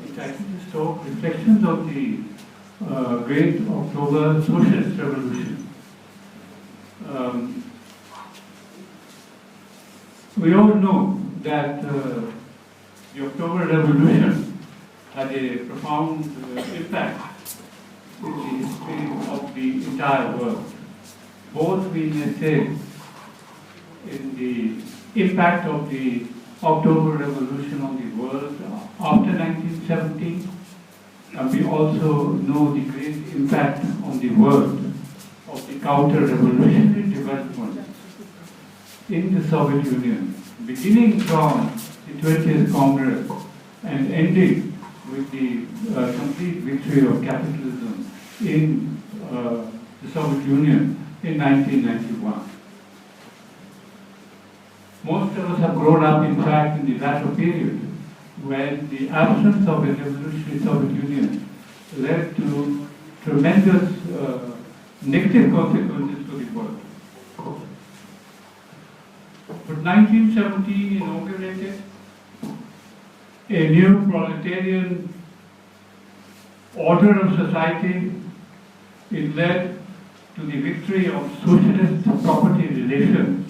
entitled this talk Reflections of the Great October Socialist Revolution. We all know that the October Revolution had a profound impact in the history of the entire world. Both, we may say, in the impact of the October Revolution on the world after 1917, and we also know the great impact on the world of the counter-revolutionary development in the Soviet Union, beginning from the 20th Congress and ending with the complete victory of capitalism in the Soviet Union in 1991. Most of us have grown up, in fact, in the latter period, when the absence of a revolutionary Soviet Union led to tremendous negative consequences to the world. But 1917 inaugurated a new proletarian order of society. It led to the victory of socialist property relations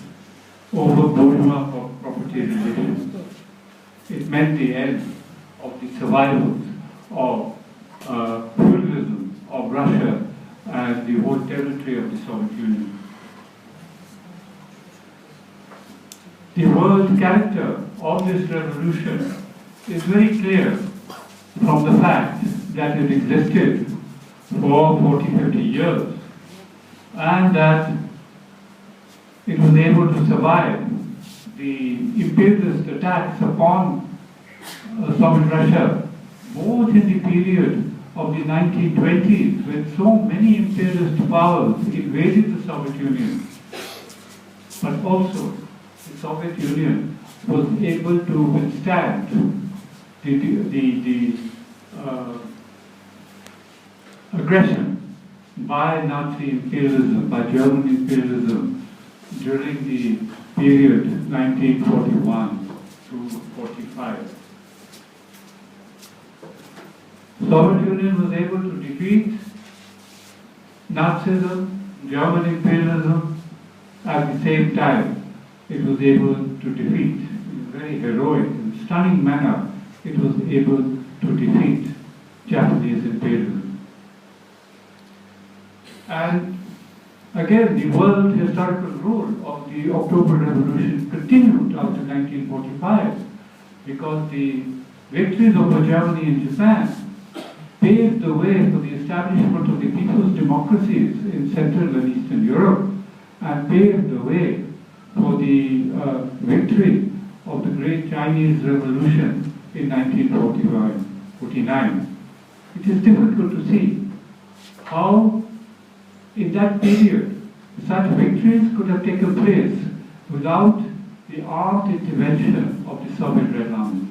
over bourgeois property relations. It meant the end of the survival of feudalism of Russia and the whole territory of the Soviet Union. The world character of this revolution is very clear from the fact that it existed for 40-50 years and that it was able to survive the imperialist attacks upon Soviet Russia, both in the period of the 1920s, when so many imperialist powers invaded the Soviet Union, but also the Soviet Union was able to withstand the aggression by Nazi imperialism, by German imperialism, during the period 1941 to 45. Soviet Union was able to defeat Nazism, German imperialism, at the same time it was able to defeat, in a very heroic and stunning manner, it was able to defeat Japanese imperialism. And again, the world historical role of the October Revolution continued after 1945 because the victories over Germany and Japan paved the way for the establishment of the people's democracies in Central and Eastern Europe and paved the way for the victory of the great Chinese Revolution in 1949. It is difficult to see how in that period such victories could have taken place without the armed intervention of the Soviet Red Army.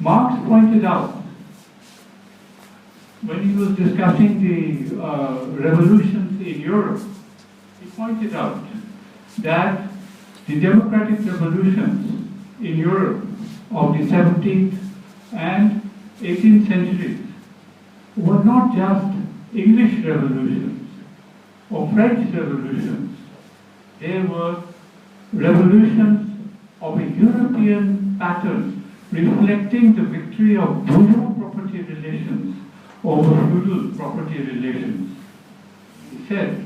Marx pointed out, when he was discussing the revolutions in Europe, he pointed out that the democratic revolutions in Europe of the 17th and 18th centuries were not just English revolutions or French revolutions. They were revolutions of a European pattern reflecting the victory of bourgeois property relations over feudal property relations. He said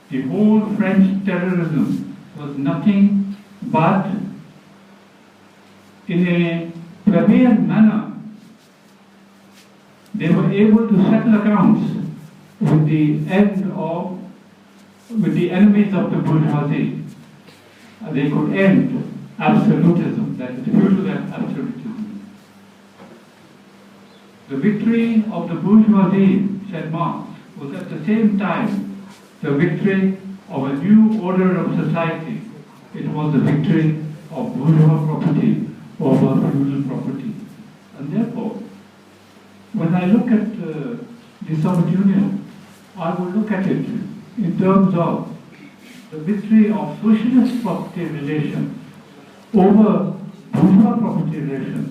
the whole French terrorism was nothing but, in a plebeian manner, they were able to settle accounts with the enemies of the bourgeoisie. They could end absolutism, that is feudal absolutism. The victory of the bourgeoisie, said Marx, was at the same time the victory of a new order of society. It was the victory of bourgeois property over feudal property. And therefore, when I look at the Soviet Union, I will look at it in terms of the victory of socialist property relations over bourgeois property relations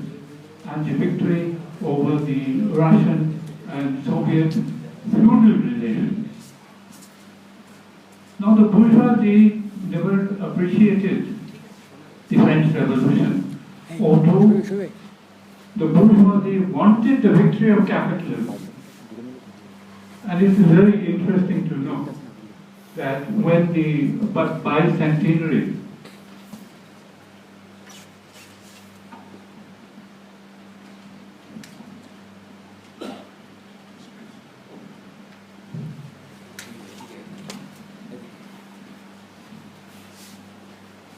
and the victory over the Russian and Soviet feudal relations. Now the bourgeoisie never appreciated the French Revolution, although the bourgeoisie wanted the victory of capitalism. And it is very interesting to know that when the bicentenary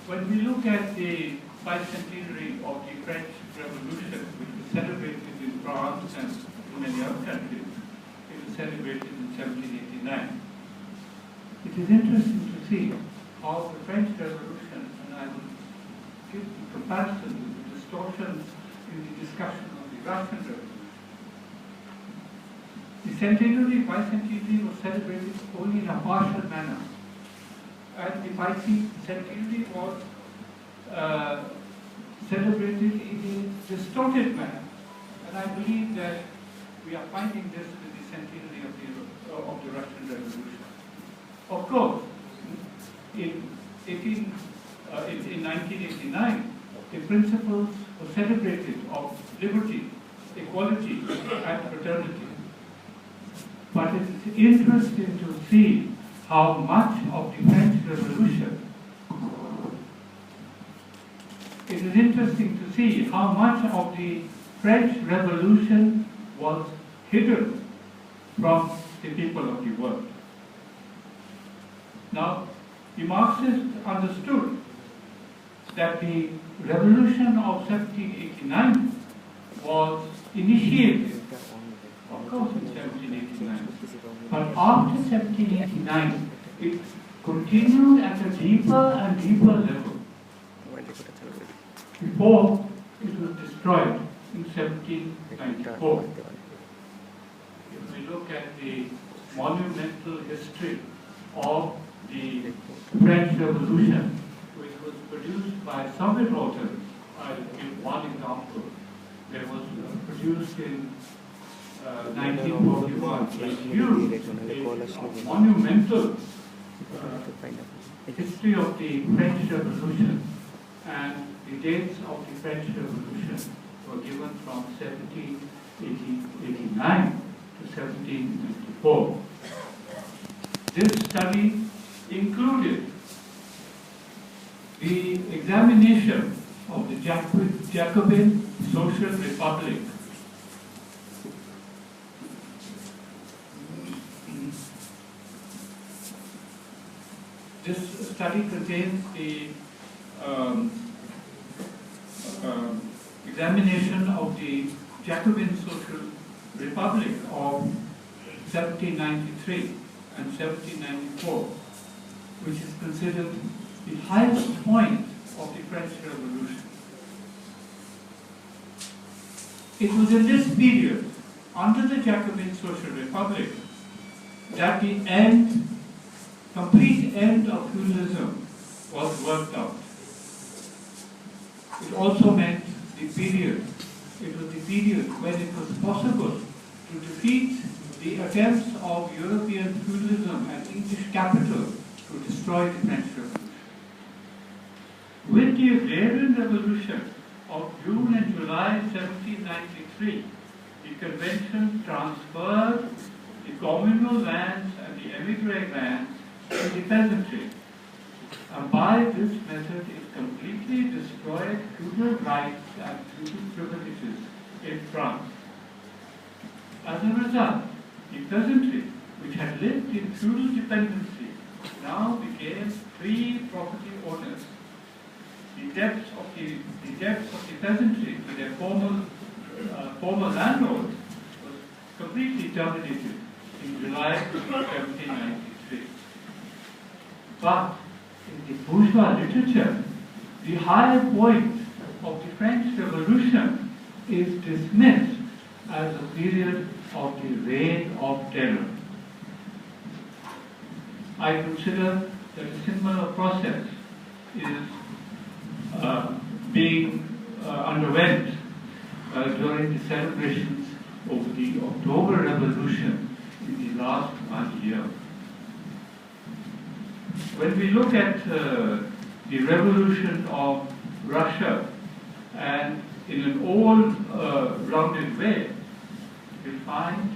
when we look at the bicentenary of the French Revolution, which was celebrated in France and in many other countries, it was celebrated in 1789. It is interesting to see how the French Revolution, and I will give the comparison with the distortions in the discussion of the Russian Revolution. The centenary, bicentenary was celebrated only in a partial manner. And the bicentenary was celebrated in a distorted manner. And I believe that we are finding this with the centenary of the Russian Revolution. Of course, in 1989, the principles were celebrated of liberty, equality, and fraternity. But it is interesting to see how much of the French Revolution, it is interesting to see how much of the French Revolution was hidden from the people of the world. Now, the Marxists understood that the revolution of 1789 was initiated, of course, in 1789, but after 1789, it continued at a deeper and deeper level before it was destroyed in 1794. If we look at the monumental history of the French Revolution, which was produced by Soviet authors, I'll give one example. There was produced in 1941, a huge, monumental history of the French Revolution, and the dates of the French Revolution were given from 1789 to 1794. This study included the examination of the Jacobin Social Republic. This study contains the examination of the Jacobin Social Republic of 1793 and 1794, which is considered the highest point of the French Revolution. It was in this period, under the Jacobin Social Republic, that the complete end of feudalism was worked out. It also meant it was the period when it was possible to defeat the attempts of European feudalism and English capital to destroy the French Revolution. With the Agrarian Revolution of June and July 1793, the convention transferred the communal lands and the emigre lands to the peasantry. And by this method, it completely destroyed feudal rights and feudal privileges in France. As a result, the peasantry, which had lived in feudal dependency, now became free property owners. The debts of the peasantry to their former landlords was completely terminated in July 1793. But in the bourgeois literature, the high point of the French Revolution is dismissed as a period of the reign of terror. I consider that a similar process is being underwent during the celebrations of the October Revolution in the last 1 year. When we look at the revolution of Russia, and in an all-rounded way, we find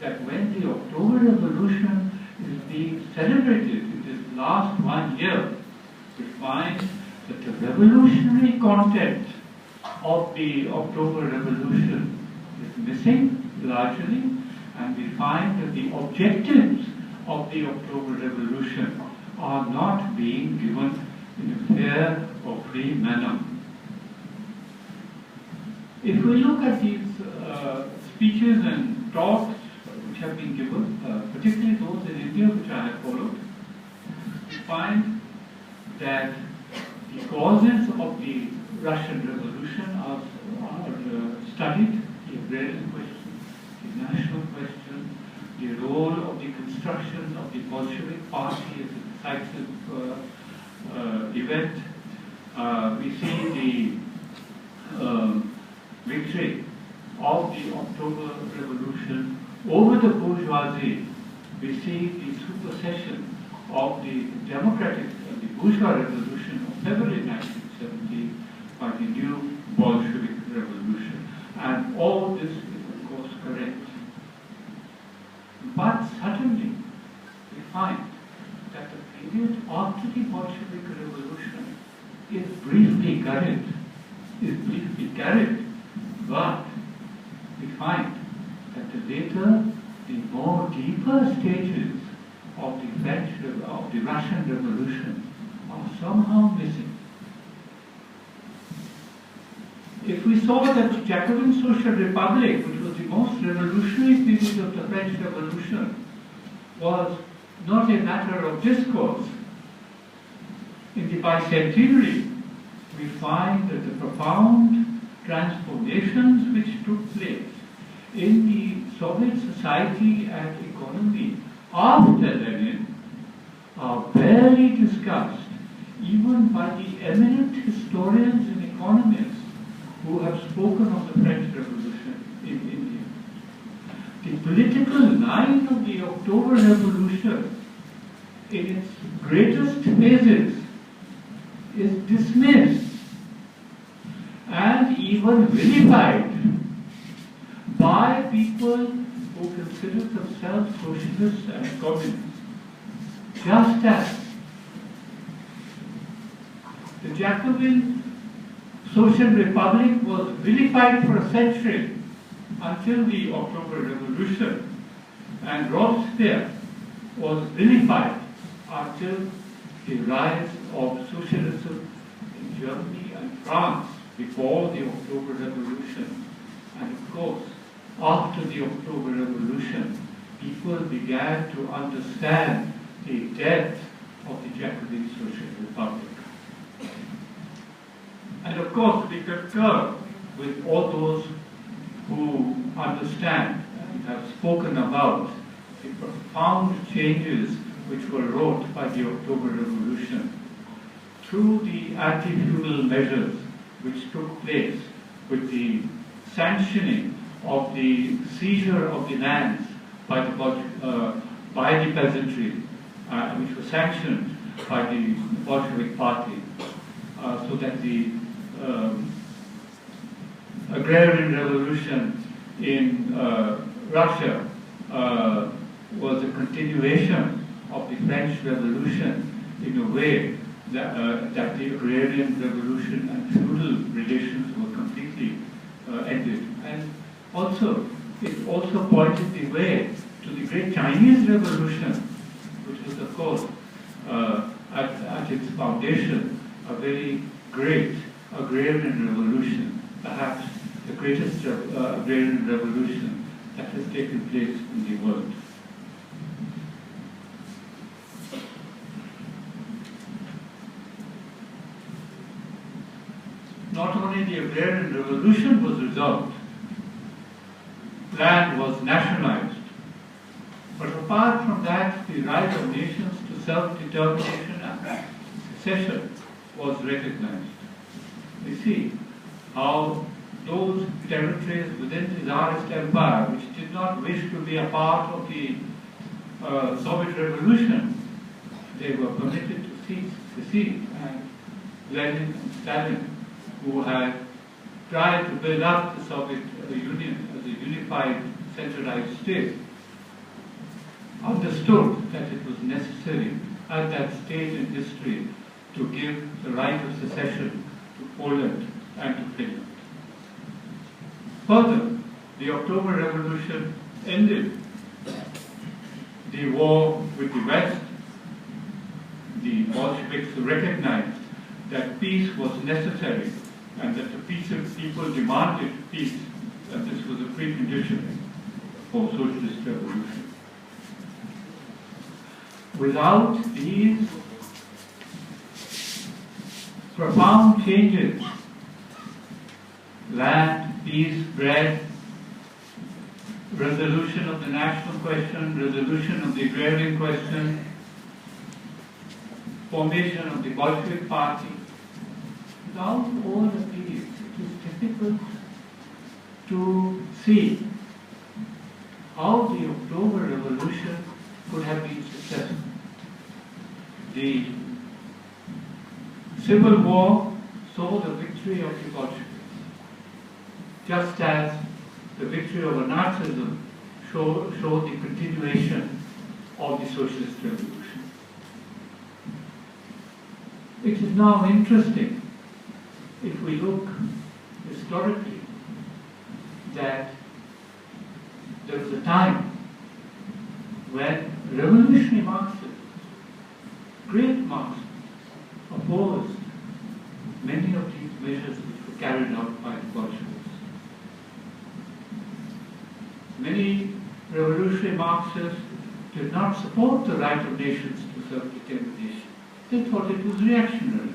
that when the October Revolution is being celebrated in this last 1 year, we find that the revolutionary content of the October Revolution is missing largely, and we find that the objectives of the October Revolution are not being given in a fair or free manner. If we look at these speeches and talks which have been given, particularly those in India which I have followed, we find that the causes of the Russian Revolution are studied: the agrarian question, the national question, the role of the construction of the Bolshevik Party as a decisive event. We see the victory of the October Revolution over the bourgeoisie. We see the supersession of the democratic, the bourgeois revolution of February 1970 by the new Bolshevik Revolution. And all this is, of course, correct. But suddenly, we find that the period after the Bolshevik Revolution is briefly carried, but we find that the later, the more deeper stages of the Russian Revolution are somehow missing. If we saw that the Jacobin Social Republic, which was the most revolutionary period of the French Revolution, was not a matter of discourse, in the bicentenary, we find that the profound transformations which took place in the Soviet society and economy after Lenin are barely discussed, even by the eminent historians and economists who have spoken of the French Revolution in India. The political line of the October Revolution in its greatest phases is dismissed and even vilified by people who consider themselves socialists and communists. Just as the Jacobin Social Republic was vilified for a century until the October Revolution, and Robespierre was vilified until the rise of socialism in Germany and France before the October Revolution. And of course, after the October Revolution, people began to understand the depth of the Jacobin Social Republic. And of course, we concur with all those who understand and have spoken about the profound changes which were wrought by the October Revolution through the anti-feudal measures which took place with the sanctioning of the seizure of the lands by the peasantry, which was sanctioned by the Bolshevik Party, so that the agrarian revolution in Russia was a continuation of the French Revolution in a way that the agrarian revolution and feudal relations were completely ended. And also, it also pointed the way to the great Chinese Revolution, which was, of course, at its foundation, a very great agrarian revolution, perhaps the greatest agrarian revolution that has taken place in the world. Not only the agrarian revolution was resolved, land was nationalized, but apart from that, the right of nations to self-determination and secession was recognized. we see how those territories within the Tsarist Empire, which did not wish to be a part of the Soviet Revolution, they were permitted to secede. And Lenin and Stalin, who had tried to build up the Soviet Union as a unified, centralized state, understood that it was necessary at that stage in history to give the right of secession to Poland and to Finland. Further, the October Revolution ended the war with the West. The Bolsheviks recognized that peace was necessary and that the peaceful people demanded peace, and this was a precondition for socialist revolution. Without these profound changes, land, peace, bread, resolution of the national question, resolution of the agrarian question, formation of the Bolshevik Party, without all of these, it is difficult to see how the October Revolution could have been successful. The Civil War saw the victory of the Bolsheviks, just as the victory over Nazism showed the continuation of the Socialist Revolution. It is now interesting, if we look historically, that there was a time when revolutionary Marxists, great Marxists, opposed many of these measures which were carried out by the Bolsheviks. Many revolutionary Marxists did not support the right of nations to self-determination. They thought it was reactionary.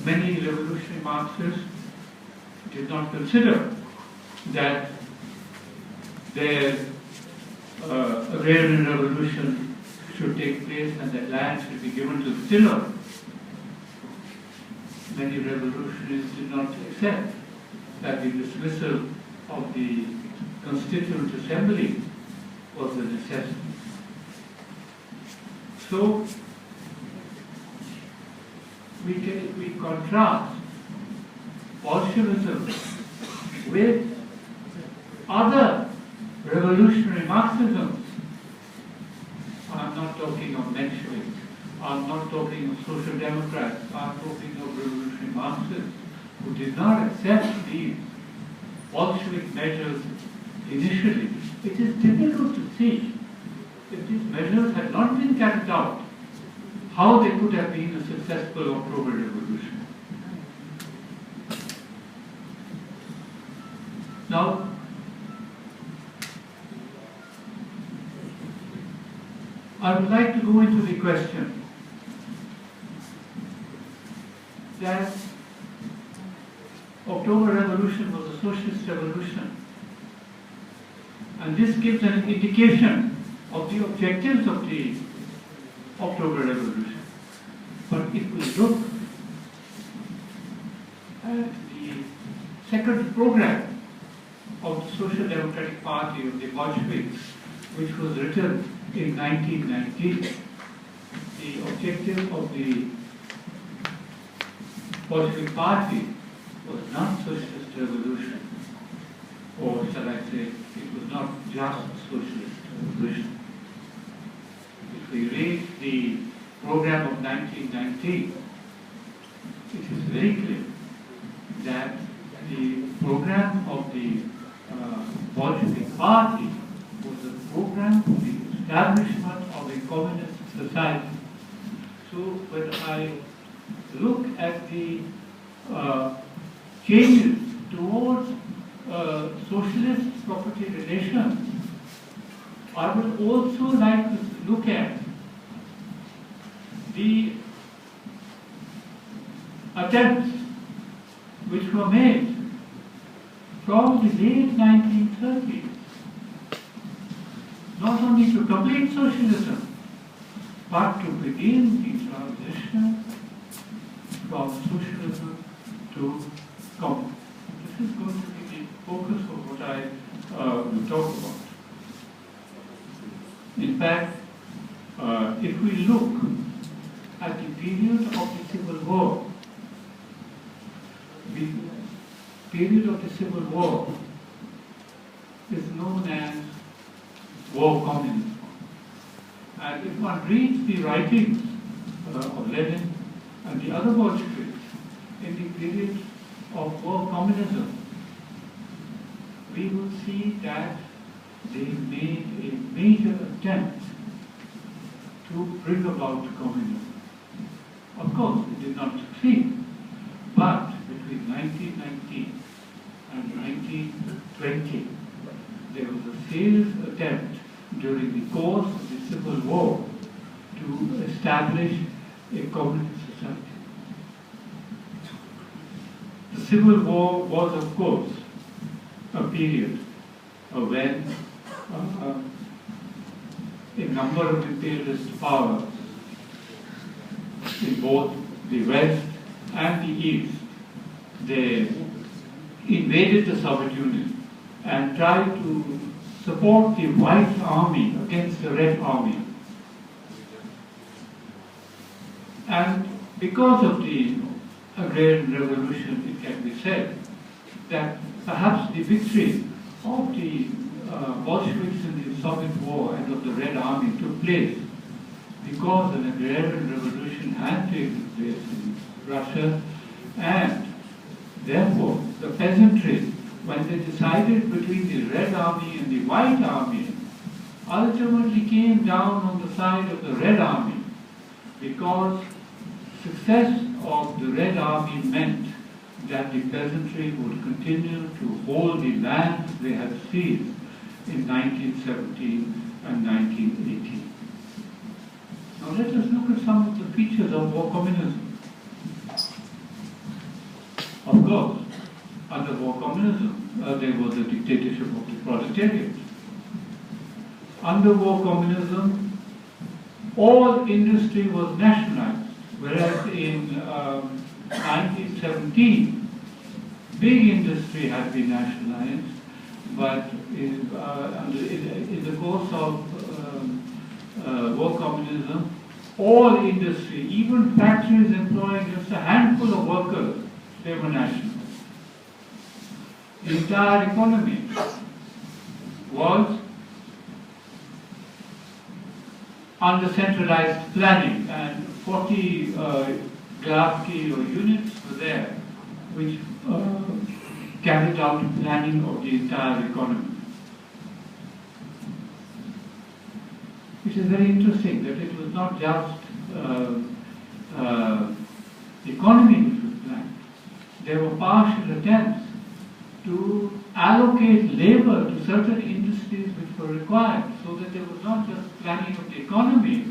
Many revolutionary Marxists did not consider that their agrarian revolution should take place and that land should be given to the tiller. Many revolutionaries did not accept that the dismissal of the Constituent Assembly was a necessity. So, we contrast Bolshevism with other revolutionary Marxisms. I'm not talking of Mensheviks, I'm not talking of social democrats, I'm talking of revolutionary Marxists who did not accept these Bolshevik measures initially. It is difficult to see, if these measures had not been carried out, how they could have been a successful October Revolution. Now, I would like to go into the question that October Revolution was a socialist revolution, and this gives an indication of the objectives of the October Revolution. But if we look at the second program of the Social Democratic Party of the Bolsheviks, which was written in 1919, the objective of the Bolshevik Party was not socialist revolution, or shall I say, it was not just socialist revolution. If we read the program of 1919, it is very clear that the program of the Bolshevik Party was a program for the establishment of a communist society. So when I look at the changes towards socialist property relations, I would also like to look at the attempts which were made from the late 1930s, not only to complete socialism, but to begin the transition from socialism to communism. This is going to be the focus of what I will talk about. In fact, if we look at the period of the Civil War, the period of the Civil War is known as war communism. And if one reads the writings of Lenin and the other Bolsheviks in the period of war communism, we will see that they made a major attempt to bring about communism. Of course, it did not succeed, but between 1919 and 1920, there was a serious attempt during the course of the Civil War to establish a communist society. The Civil War was, of course, a period when a number of imperialist powers in both the West and the East, they invaded the Soviet Union and tried to support the White Army against the Red Army. And because of the agrarian revolution, it can be said that perhaps the victory of the Bolsheviks in the Soviet War and of the Red Army took place because an agrarian revolution had taken place in Russia, and therefore the peasantry, when they decided between the Red Army and the White Army, ultimately came down on the side of the Red Army, because success of the Red Army meant that the peasantry would continue to hold the lands they had seized in 1917 and 1918. Now let us look at some of the features of war communism. Of course, under war communism, there was a dictatorship of the proletariat. Under war communism, all industry was nationalized, whereas in 1917, big industry had been nationalized, but in the course of war communism, all industry, even factories employing just a handful of workers, they were nationalized. The entire economy was under centralized planning, and 40 Glavki or units were there which carried out planning of the entire economy. It is very interesting that it was not just the economy which was planned. There were partial attempts to allocate labor to certain industries which were required, so that there was not just planning of the economy,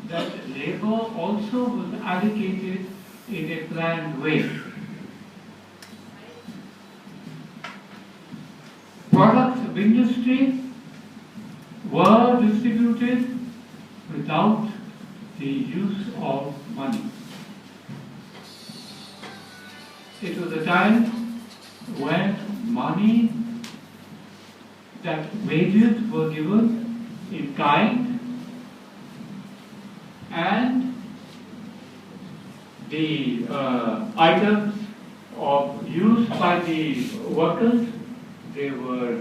that labor also was allocated in a planned way. Products of industry were distributed without the use of money. It was a time when money, that wages were given in kind, and the items of use by the workers, they were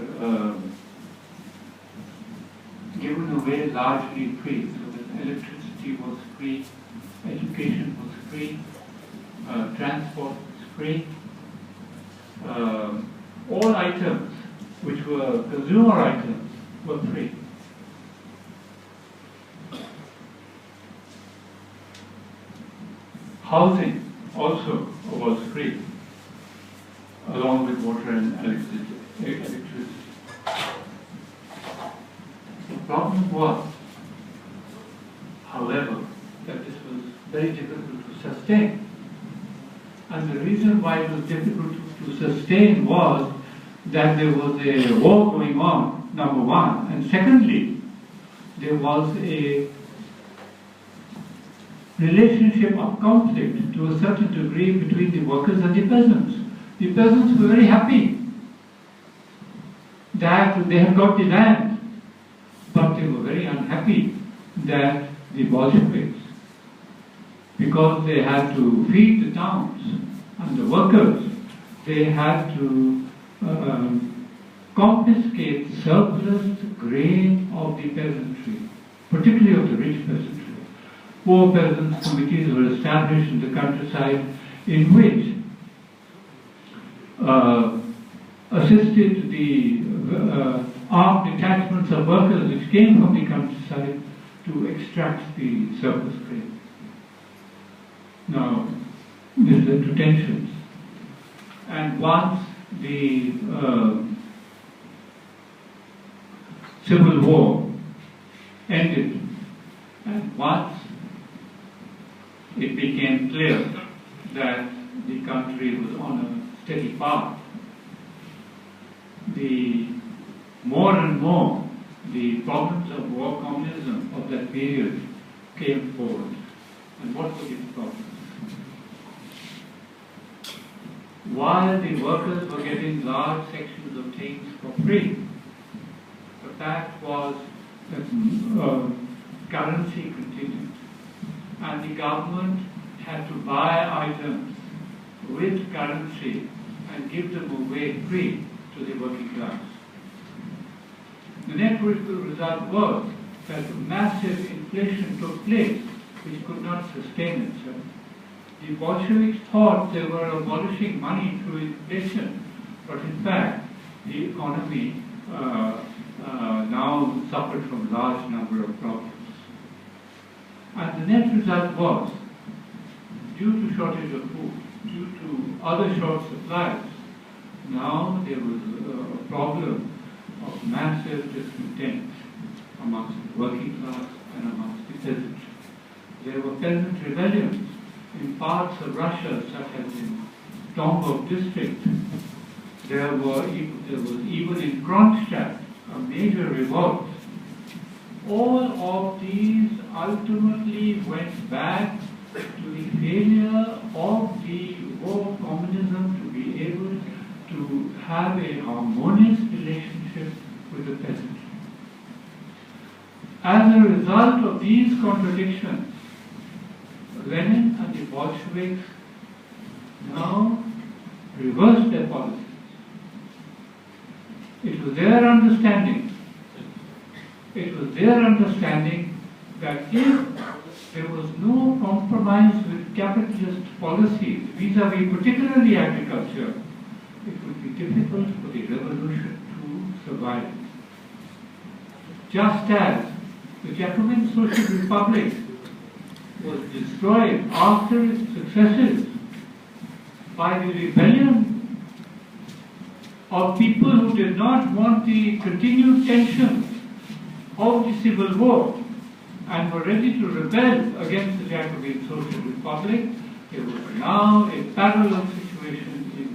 given away largely free. So that electricity was free, education was free, transport was free. All items which were consumer items were free. Housing also was free, along with water and electricity. The problem was, however, that this was very difficult to sustain. And the reason why it was difficult to sustain was that there was a war going on, number one, and secondly, there was a relationship of conflict to a certain degree between the workers and the peasants. The peasants were very happy that they had got the land, but they were very unhappy that the Bolsheviks, because they had to feed the towns and the workers, they had to confiscate surplus grain of the peasantry, particularly of the rich peasantry. Poor peasants' committees were established in the countryside in which assisted the armed detachments of workers which came from the countryside to extract the surplus grain. Now, this led to tensions. And once the civil war ended, and once it became clear that the country was on a steady path, more and more the problems of war communism of that period came forward. And what were these problems? While the workers were getting large sections of things for free, the fact was that currency continued, and the government had to buy items with currency and give them away free to the working class. The net result was that massive inflation took place, which could not sustain itself. The Bolsheviks thought they were abolishing money through inflation, but in fact, the economy now suffered from a large number of problems. And the net result was, due to shortage of food, due to other short supplies, now there was a problem of massive discontent amongst the working class and amongst the peasants. There were peasant rebellions in parts of Russia, such as in Tombo district. There was even in Kronstadt a major revolt. All of these ultimately went back to the failure of the war communism to be able to have a harmonious relationship with the peasantry. As a result of these contradictions, Lenin and the Bolsheviks now reversed their policies. It was their understanding that if there was no compromise with capitalist policies vis-à-vis particularly agriculture, it would be difficult for the revolution to survive. Just as the Jacobin Social Republic was destroyed after its successes by the rebellion of people who did not want the continued tensions of the civil war and were ready to rebel against the Jacobin Social Republic, there was now a parallel situation in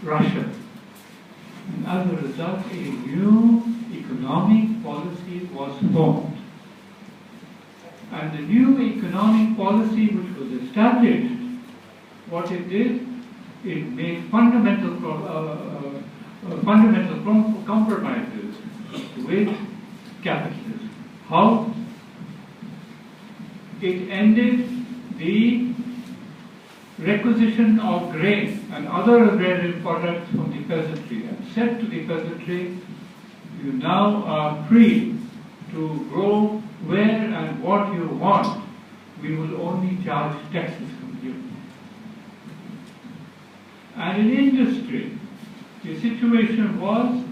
Russia. And as a result, a new economic policy was formed. And the new economic policy which was established, what it did, it made fundamental compromises with capitalism. How? It ended the requisition of grain and other agrarian products from the peasantry and said to the peasantry, you now are free to grow where and what you want. We will only charge taxes from you. And in industry, the situation was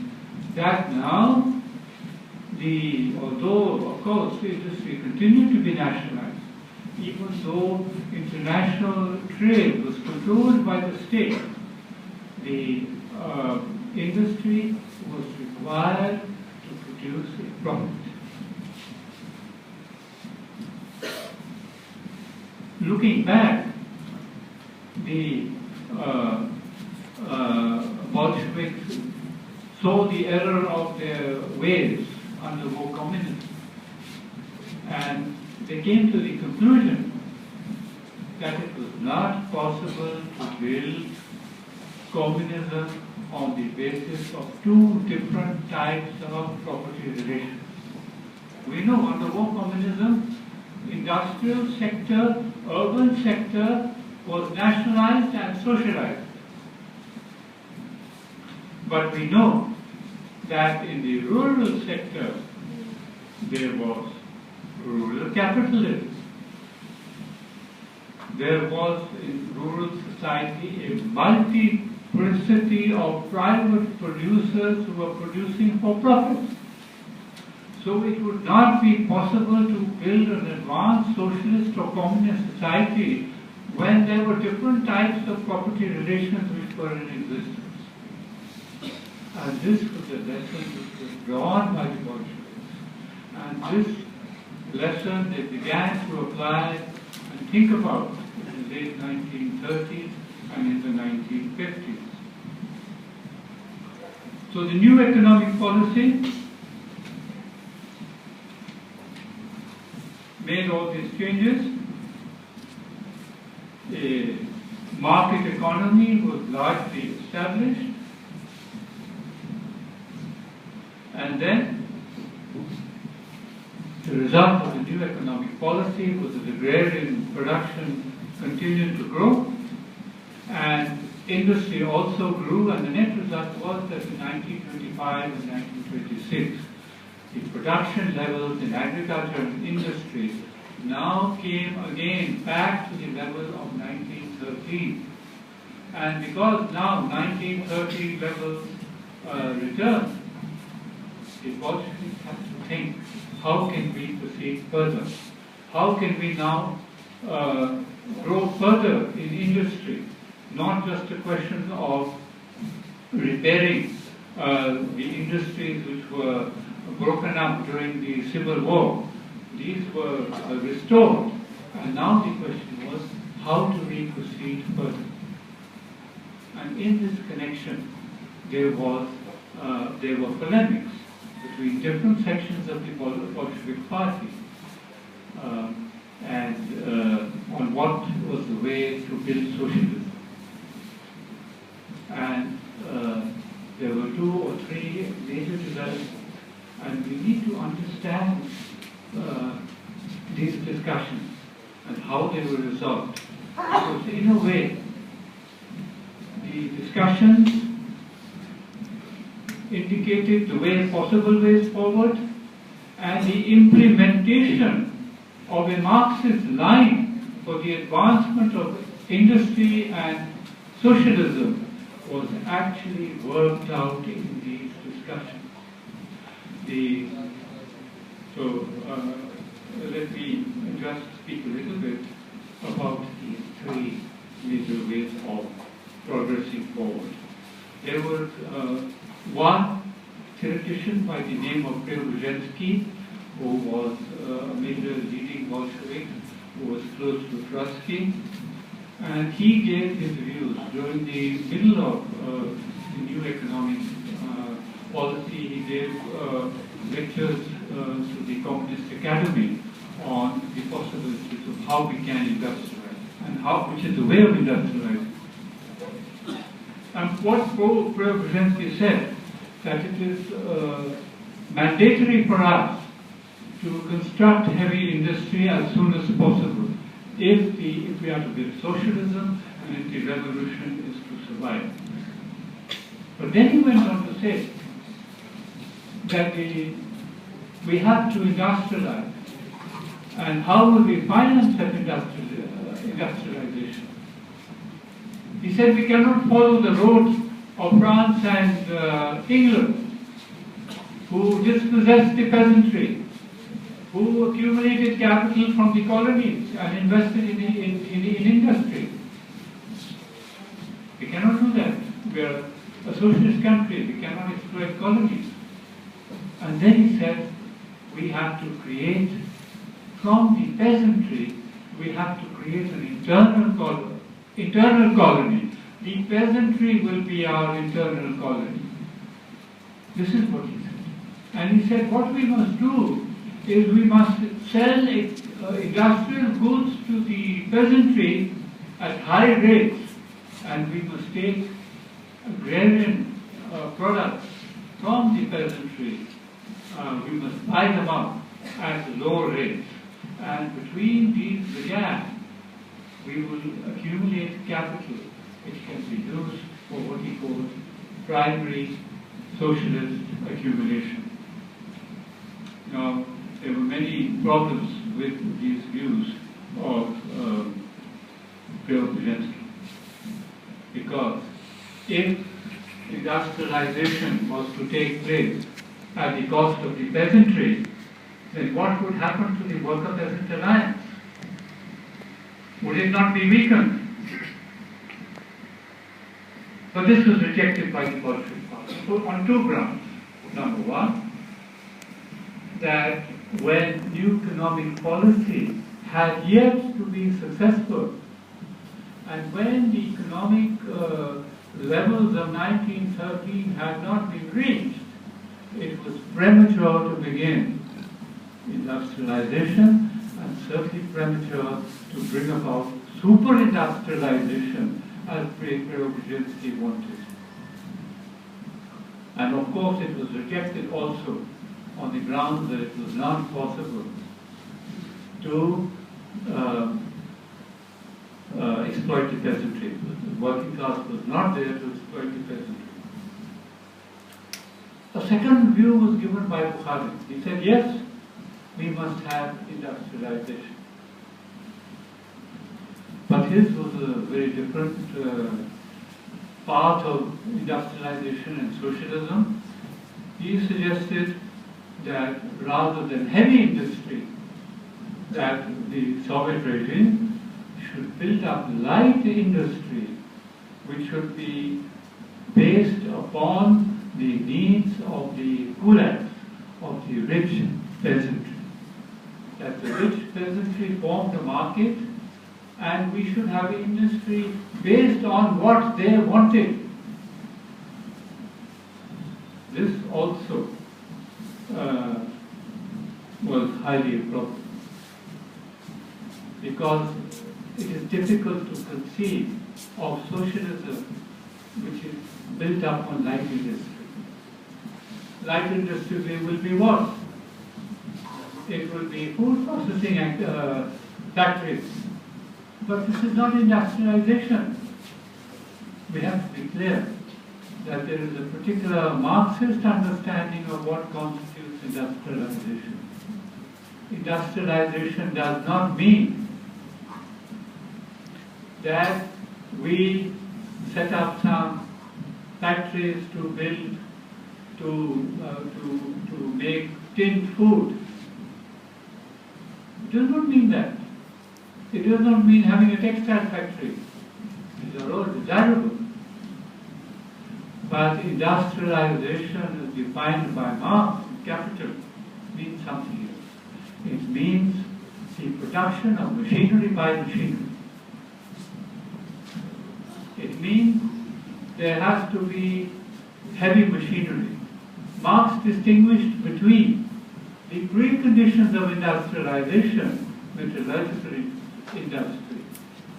that now, although of course the industry continued to be nationalized, even though international trade was controlled by the state, the industry was required to produce a profit. Looking back, the Bolsheviks saw the error of their ways under war communism, and they came to the conclusion that it was not possible to build communism on the basis of two different types of property relations. We know under war communism, industrial sector, urban sector was nationalized and socialized. But we know that in the rural sector, there was rural capitalism. There was in rural society a multiplicity of private producers who were producing for profit. So it would not be possible to build an advanced socialist or communist society when there were different types of property relations which were in existence. And this was a lesson which was drawn by the Bolsheviks. And this lesson they began to apply and think about in the late 1930s and in the 1950s. So the new economic policy made all these changes. A market economy was largely established. And then the result of the new economic policy was that agrarian production continued to grow, and industry also grew, and the net result was that in 1925 and 1926, the production levels in agriculture and industry now came again back to the level of 1913. And because now 1930 levels returned, the Bolsheviks have to think, how can we proceed further? How can we now grow further in industry? Not just a question of repairing the industries which were broken up during the Civil War. These were restored. And now the question was, how do we proceed further? And in this connection, there were polemics between different sections of the Bolshevik Party on what was the way to build socialism. And there were 2 or 3 major developments, and we need to understand these discussions and how they were resolved. Because in a way, the discussions indicated the possible ways forward, and the implementation of a Marxist line for the advancement of industry and socialism was actually worked out in these discussions. Let me just speak a little bit about these 3 major ways of progressing forward. There was one theoretician by the name of Preobrazhensky, who was a major leading Bolshevik, who was close to Trotsky, and he gave his views during the middle of the new economic policy. He gave lectures to the Communist Academy on the possibilities of how we can industrialize and which is the way of industrializing. And what Preobrazhensky said, that it is mandatory for us to construct heavy industry as soon as possible if we are to build socialism and if the revolution is to survive. But then he went on to say that we have to industrialize. And how will we finance that industrialization? He said we cannot follow the roads of France and England, who dispossessed the peasantry, who accumulated capital from the colonies and invested in industry. We cannot do that. We are a socialist country. We cannot exploit colonies. And then he said, we have to create, from the peasantry, we have to create an internal colony. The peasantry will be our internal colony. This is what he said. And he said, what we must do is we must sell industrial goods to the peasantry at high rates, and we must take agrarian products from the peasantry. We must buy them up at low rates. And between these began, we will accumulate capital which can be used for what he calls primary socialist accumulation. Now, there were many problems with these views of Vijay, because if industrialization was to take place at the cost of the peasantry, then what would happen to the worker-peasant alliance? Would it not be weakened? But this was rejected by the Bolshevik Party on two grounds. Number one, that when new economic policy had yet to be successful, and when the economic levels of 1913 had not been reached, it was premature to begin industrialization, and certainly premature to bring about super-industrialization as Brzezinski wanted. And of course it was rejected also on the grounds that it was not possible to exploit the peasantry. The working class was not there to exploit the peasantry. A second view was given by Bukhari. He said, yes, we must have industrialization. But his was a very different part of industrialization and socialism. He suggested that rather than heavy industry, that the Soviet regime should build up light industry, which should be based upon the needs of the kulaks, of the rich peasantry. That the rich peasantry formed a market, and we should have industry based on what they wanted. This also was highly improper, because it is difficult to conceive of socialism which is built up on light industry. Light industry will be what? It will be food processing factories. But this is not industrialization. We have to be clear that there is a particular Marxist understanding of what constitutes industrialization. Industrialization does not mean that we set up some factories to build, to make tinned food. It does not mean that. It does not mean having a textile factory. These are all desirable. But industrialization as defined by Marx in Capital means something else. It means the production of machinery by machinery. It means there has to be heavy machinery. Marx distinguished between the preconditions of industrialization, metallurgical industry,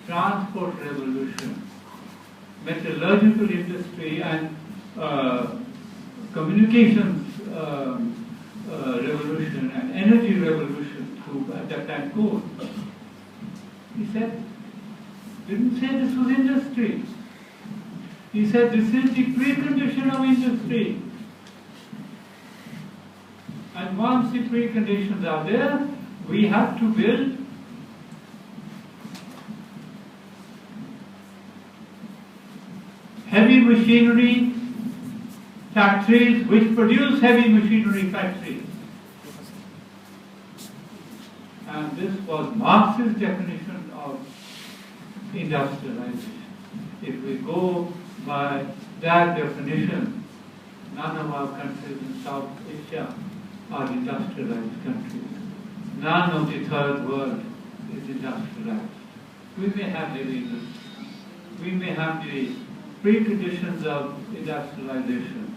transport revolution, metallurgical industry, and communications revolution and energy revolution through at that time coal. He said, didn't say this was industry. He said this is the precondition of industry. And once the preconditions are there, we have to build heavy machinery factories which produce heavy machinery factories. And this was Marx's definition of industrialization. If we go by that definition, none of our countries in South Asia are industrialized countries. None of the third world is industrialized. We may have heavy industry. We may have the preconditions of industrialization.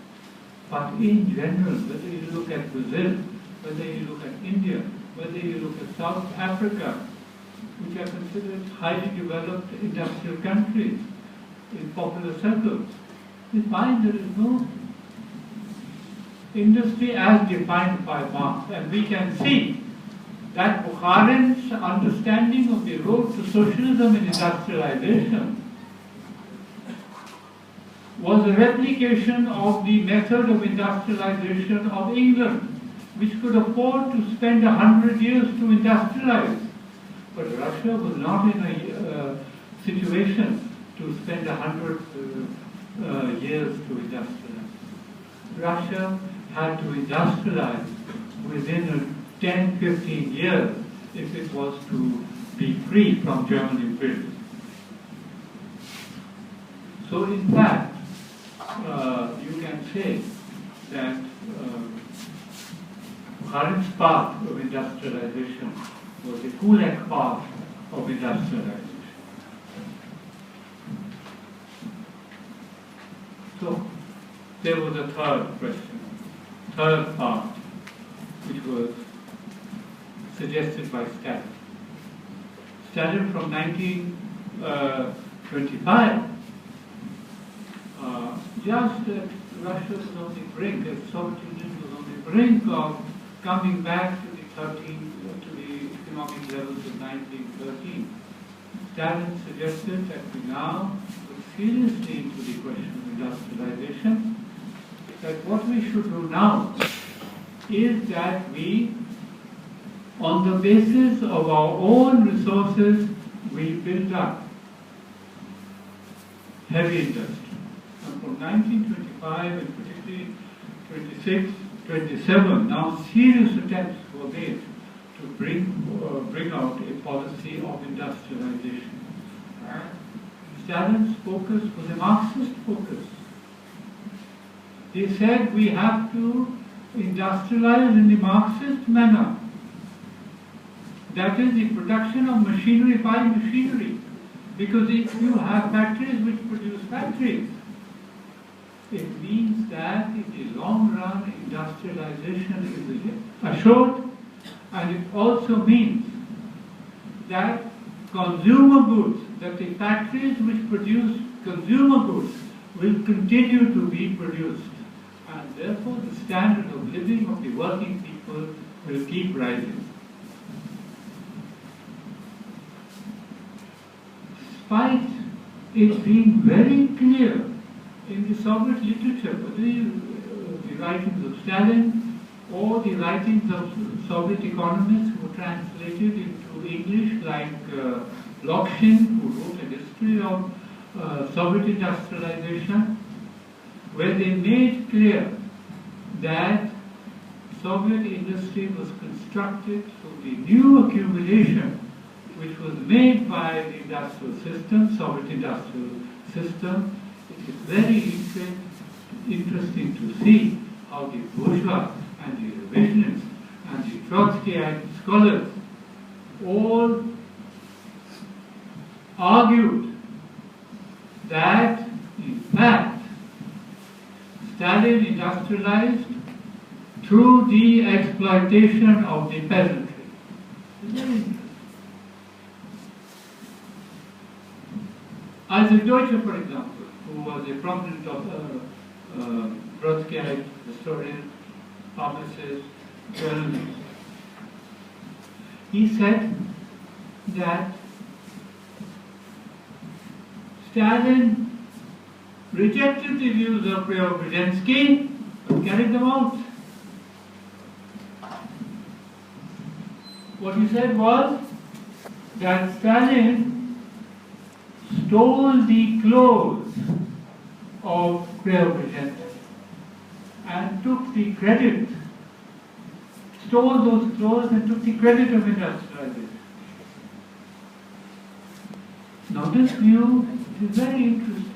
But in general, whether you look at Brazil, whether you look at India, whether you look at South Africa, which are considered highly developed industrial countries in popular circles, we find there is no industry as defined by Marx. And we can see that Bukharin's understanding of the road to socialism and industrialization was a replication of the method of industrialization of England, which could afford to spend 100 years to industrialize. But Russia was not in a situation to spend 100 years to industrialize. Russia had to industrialize within 10-15 years if it was to be free from German influence. So in fact, you can say that Bukharin's path of industrialization was the Kulak path of industrialization. So there was a third question, third part, which was suggested by Stalin. Stalin from 1925, just as Russia was on the brink, as Soviet Union was on the brink of coming back to the economic levels of 1913, Stalin suggested that we now look seriously into the question of industrialization, that what we should do now is that we, on the basis of our own resources, we build up heavy industry. And from 1925 and particularly 26, 27, now serious attempts were made to bring out a policy of industrialization. Stalin's focus was a Marxist focus. They said we have to industrialize in the Marxist manner. That is the production of machinery by machinery. Because if you have factories which produce factories, it means that in the long run industrialization is assured, and it also means that consumer goods, that the factories which produce consumer goods will continue to be produced, and therefore the standard of living of the working people will keep rising. Despite it being very clear in the Soviet literature, whether the writings of Stalin or the writings of Soviet economists who translated into English, like Lokshin, who wrote a history of Soviet industrialization, where they made clear that Soviet industry was constructed through the new accumulation which was made by the industrial system, Soviet industrial system. It is very interesting to see how the bourgeois and the revisionists and the Trotskyite scholars all argued that, in fact, Stalin industrialized through the exploitation of the peasantry. It's very interesting. Isaac Deutscher, for example, who was a prominent Trotskyite historian, publicist, journalist, he said that Stalin rejected the views of Preobrazhensky but carried them out. What he said was that Stalin stole the clothes of Preobrazhensky and took the credit, stole those clothes and took the credit of industrialization. Now this view is very interesting.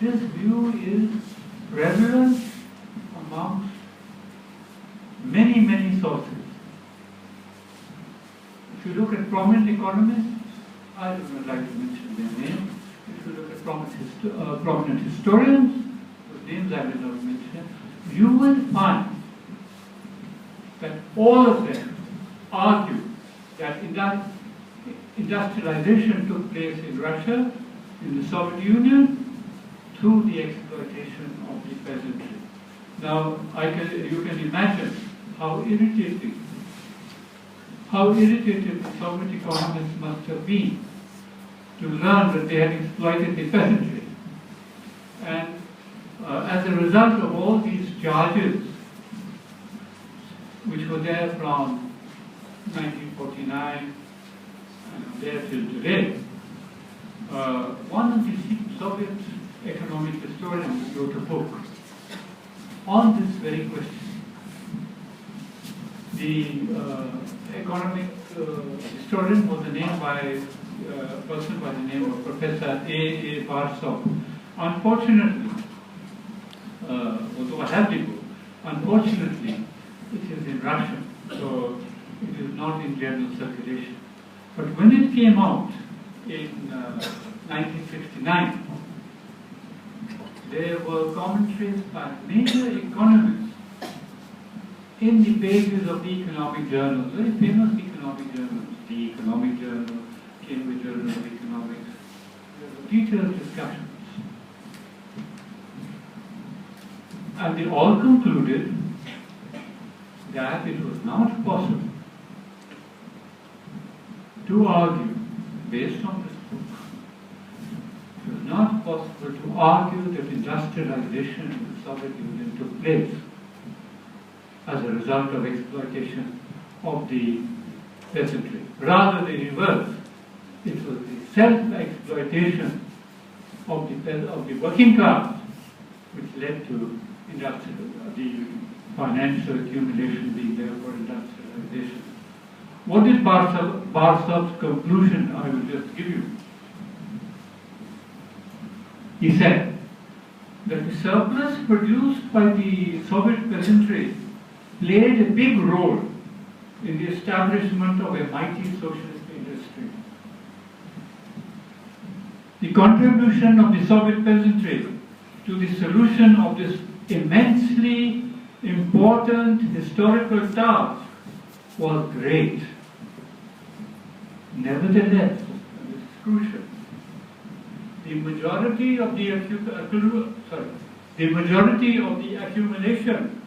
This view is prevalent amongst many, many sources. If you look at prominent economists, I would like to mention their names. If you look at prominent historians, whose names I will not mention, you will find that all of them argue industrialization took place in Russia, in the Soviet Union, through the exploitation of the peasantry. Now, you can imagine how irritating the Soviet economists must have been to learn that they had exploited the peasantry. And as a result of all these charges, which were there from 1949 and there till today, one of the Soviet economic historians wrote a book on this very question. The economic historian was named by a person by the name of Professor A. Barsov. Unfortunately, although I have the book, unfortunately, it is in Russian, so it is not in general circulation. But when it came out in 1969, there were commentaries by major economists in the pages of the economic journals, very famous economic journals, the Economic Journal, Cambridge Journal of Economics, detailed discussions. And they all concluded that it was not possible to argue, based on this book, it was not possible to argue that industrialization in the Soviet Union took place as a result of exploitation of the peasantry. Rather the reverse. It was the self-exploitation of the working class which led to the financial accumulation being there for industrialization. What is Barsov's conclusion? I will just give you. He said that the surplus produced by the Soviet peasantry played a big role in the establishment of a mighty socialist industry. The contribution of the Soviet peasantry to the solution of this immensely important historical task was great. Nevertheless, and this is crucial, the majority of the accumulation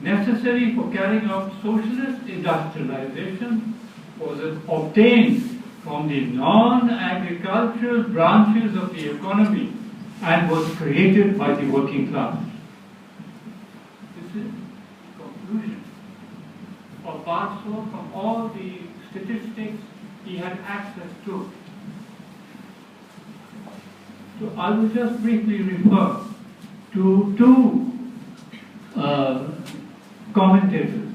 necessary for carrying out socialist industrialization was obtained from the non-agricultural branches of the economy and was created by the working class. This is the conclusion of Barsov from all the statistics he had access to. So I will just briefly refer to two commentators.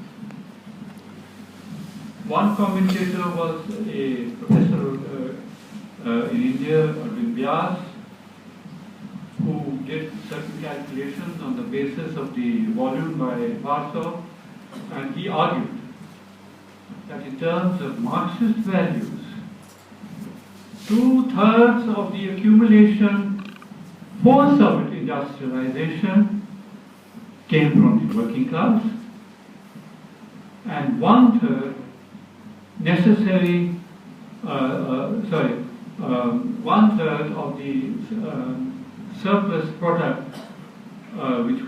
One commentator was a professor in India, Arvind Vyas, who did certain calculations on the basis of the volume by Barsov, and he argued that in terms of Marxist values, 2/3 of the accumulation for Soviet industrialization came from the working class, and 1/3 necessary, 1/3 of the surplus product which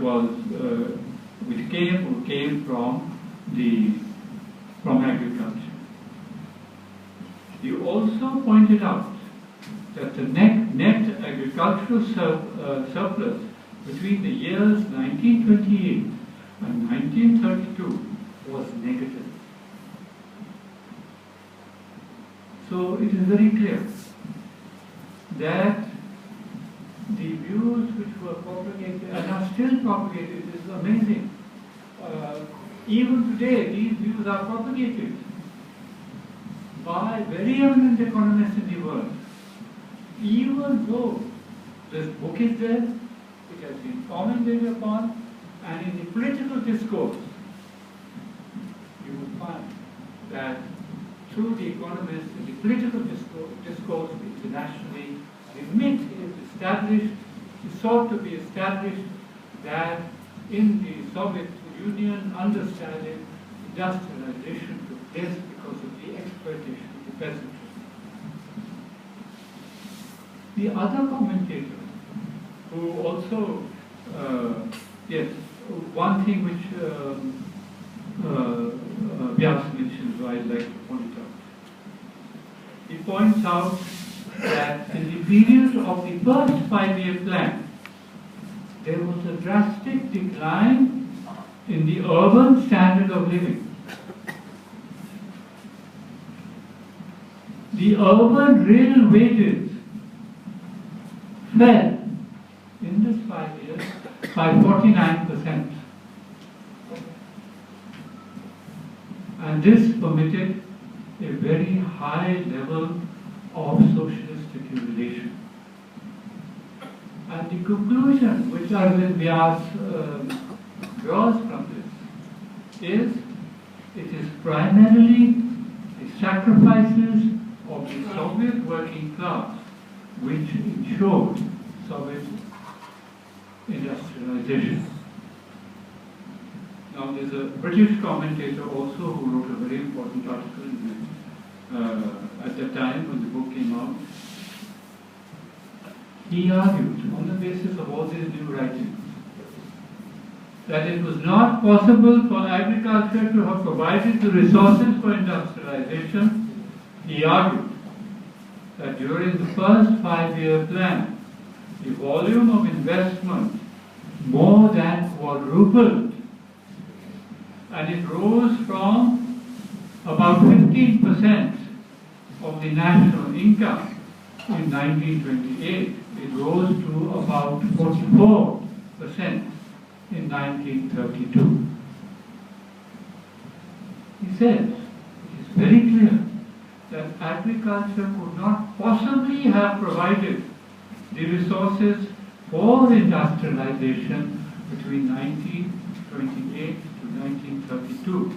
came from agriculture. He also pointed out that the net agricultural surplus between the years 1928 and 1932 was negative. So it is very clear that the views which were propagated and are still propagated is amazing. Even today, these views are propagated by very eminent economists in the world. Even though this book is there, it has been commented upon, and in the political discourse, you will find that through the economists in the political discourse internationally, the myth is established, is sought to be established, that in the Soviet Union understanding, industrialization took place because of the exploitation peasantry. The other commentator, who also, yes, one thing which Vyas mentions, I'd like to point out. He points out that in the period of the first 5-year plan, there was a drastic decline in the urban standard of living. The urban real wages fell in this 5 years by 49%. And this permitted a very high level of socialist accumulation. And the conclusion which Arvind Vyas draws from this is it is primarily the sacrifices of the Soviet working class which ensured Soviet industrialization. Now there's a British commentator also who wrote a very important article at the time when the book came out. He argued on the basis of all these new writings that it was not possible for agriculture to have provided the resources for industrialization. He argued that during the first 5-year plan, the volume of investment more than quadrupled, and it rose from about 15% of the national income in 1928. It rose to about 44% in 1932. He says it is very clear that agriculture could not possibly have provided the resources for industrialization between 1928 to 1932.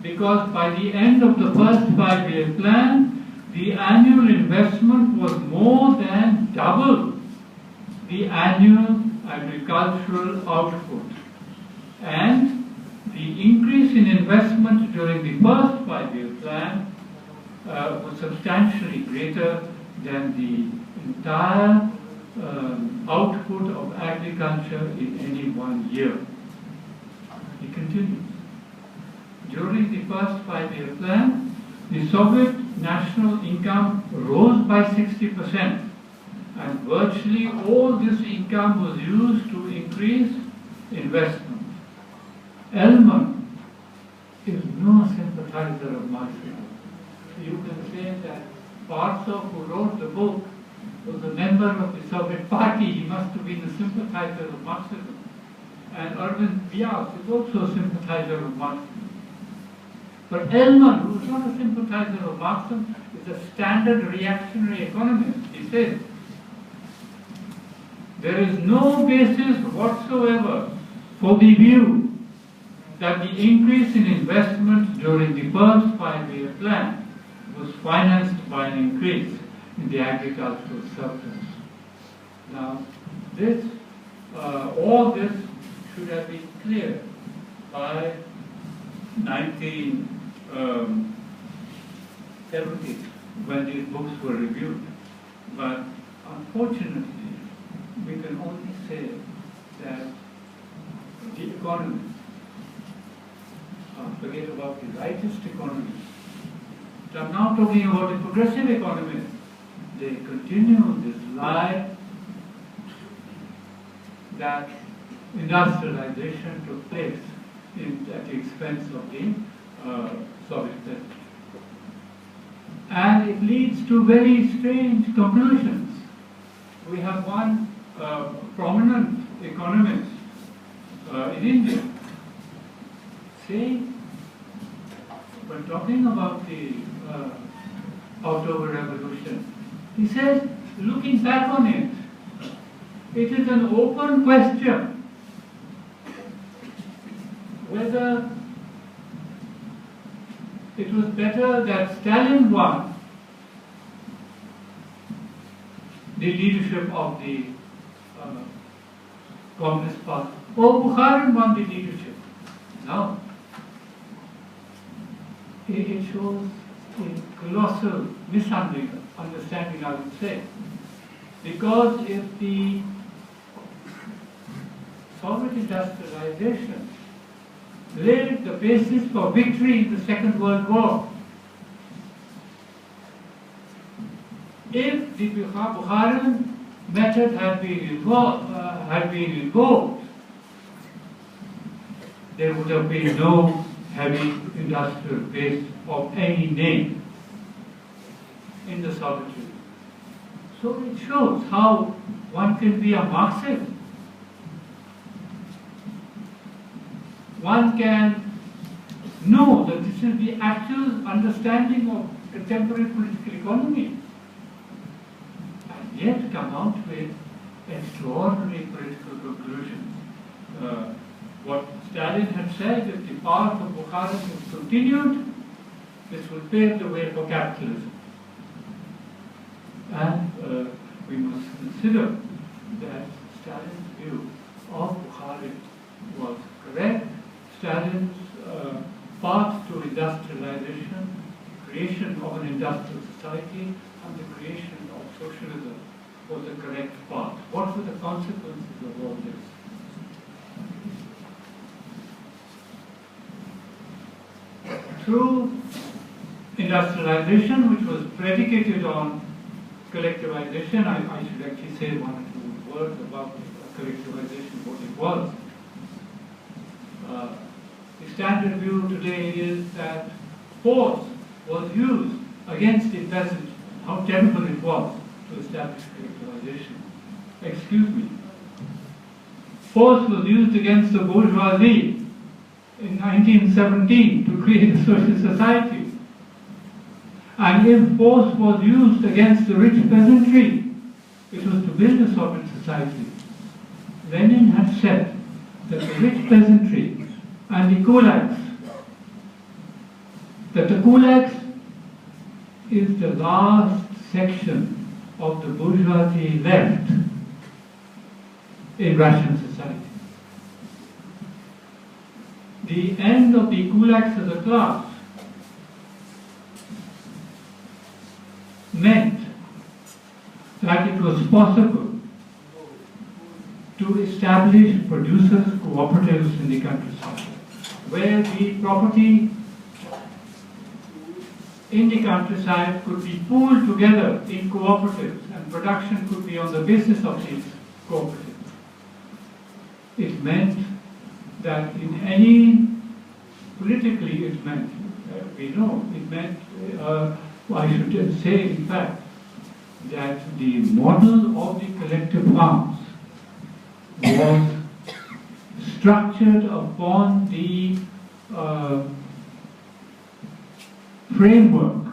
Because by the end of the first 5-year plan, the annual investment was more than double the annual agricultural output. And the increase in investment during the first 5-year plan was substantially greater than the entire output of agriculture in any one year. He continues. During the first 5-year plan, the Soviet national income rose by 60%, and virtually all this income was used to increase investment. Elman is no sympathizer of Marxism. You can say that Barsov, who wrote the book, was a member of the Soviet Party. He must have been a sympathizer of Marxism. And Arvind Vyas is also a sympathizer of Marxism. But Elman, who is not a sympathizer of Marxism, is a standard reactionary economist. He says, there is no basis whatsoever for the view that the increase in investment during the first 5-year plan was financed by an increase in the agricultural surplus. Now, this, all this should have been clear by 1970, when these books were reviewed. But unfortunately, we can only say that the economists, forget about the rightist economists, I'm now talking about the progressive economists, they continue this lie that industrialization took place at the expense of the Soviet peasantry. And it leads to very strange conclusions. We have one prominent economist in India saying, when talking about the October Revolution, he says, looking back on it, it is an open question whether it was better that Stalin won the leadership of the Communist Party or Bukharin won the leadership. No. It shows colossal misunderstanding, I would say. Because if the Soviet industrialization laid the basis for victory in the Second World War, if the Bukharan method had been invoked, there would have been no heavy industrial base of any name in the Soviet Union. So it shows how one can be a Marxist. One can know that this is the actual understanding of contemporary political economy, and yet come out with extraordinary political conclusions. What Stalin had said, if the path of Bukharan is continued, this will pave the way for capitalism. And we must consider that Stalin's view of Bukharan was correct. Stalin's path to industrialization, creation of an industrial society, and the creation of socialism was the correct path. What were the consequences of all this? Through industrialization, which was predicated on collectivization, I should actually say one or two words about collectivization, what it was. The standard view today is that force was used against the peasant. How terrible it was to establish collectivization. Excuse me. Force was used against the bourgeoisie in 1917 to create a social society. And if force was used against the rich peasantry, it was to build a Soviet society. Lenin had said that the rich peasantry and the kulaks, that the kulaks is the last section of the bourgeoisie left in Russian society. The end of the kulaks as a class meant that it was possible to establish producers' cooperatives in the countryside, where the property in the countryside could be pooled together in cooperatives, and production could be on the basis of these cooperatives. It meant that in any, politically it meant, we know, it meant, I should say in fact, that the model of the collective farms was structured upon the framework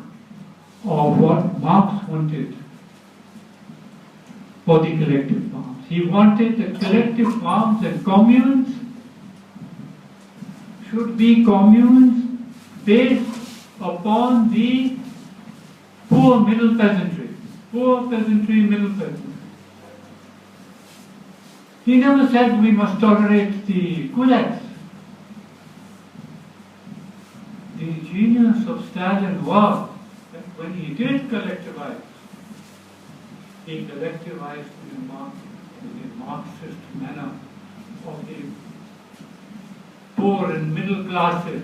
of what Marx wanted for the collective farms. He wanted the collective farms and communes should be communes based upon the poor middle peasantry. Poor peasantry, middle peasantry. He never said we must tolerate the kulaks. The genius of Stalin was that when he did collectivize, he collectivized in a Marxist manner of the poor and middle classes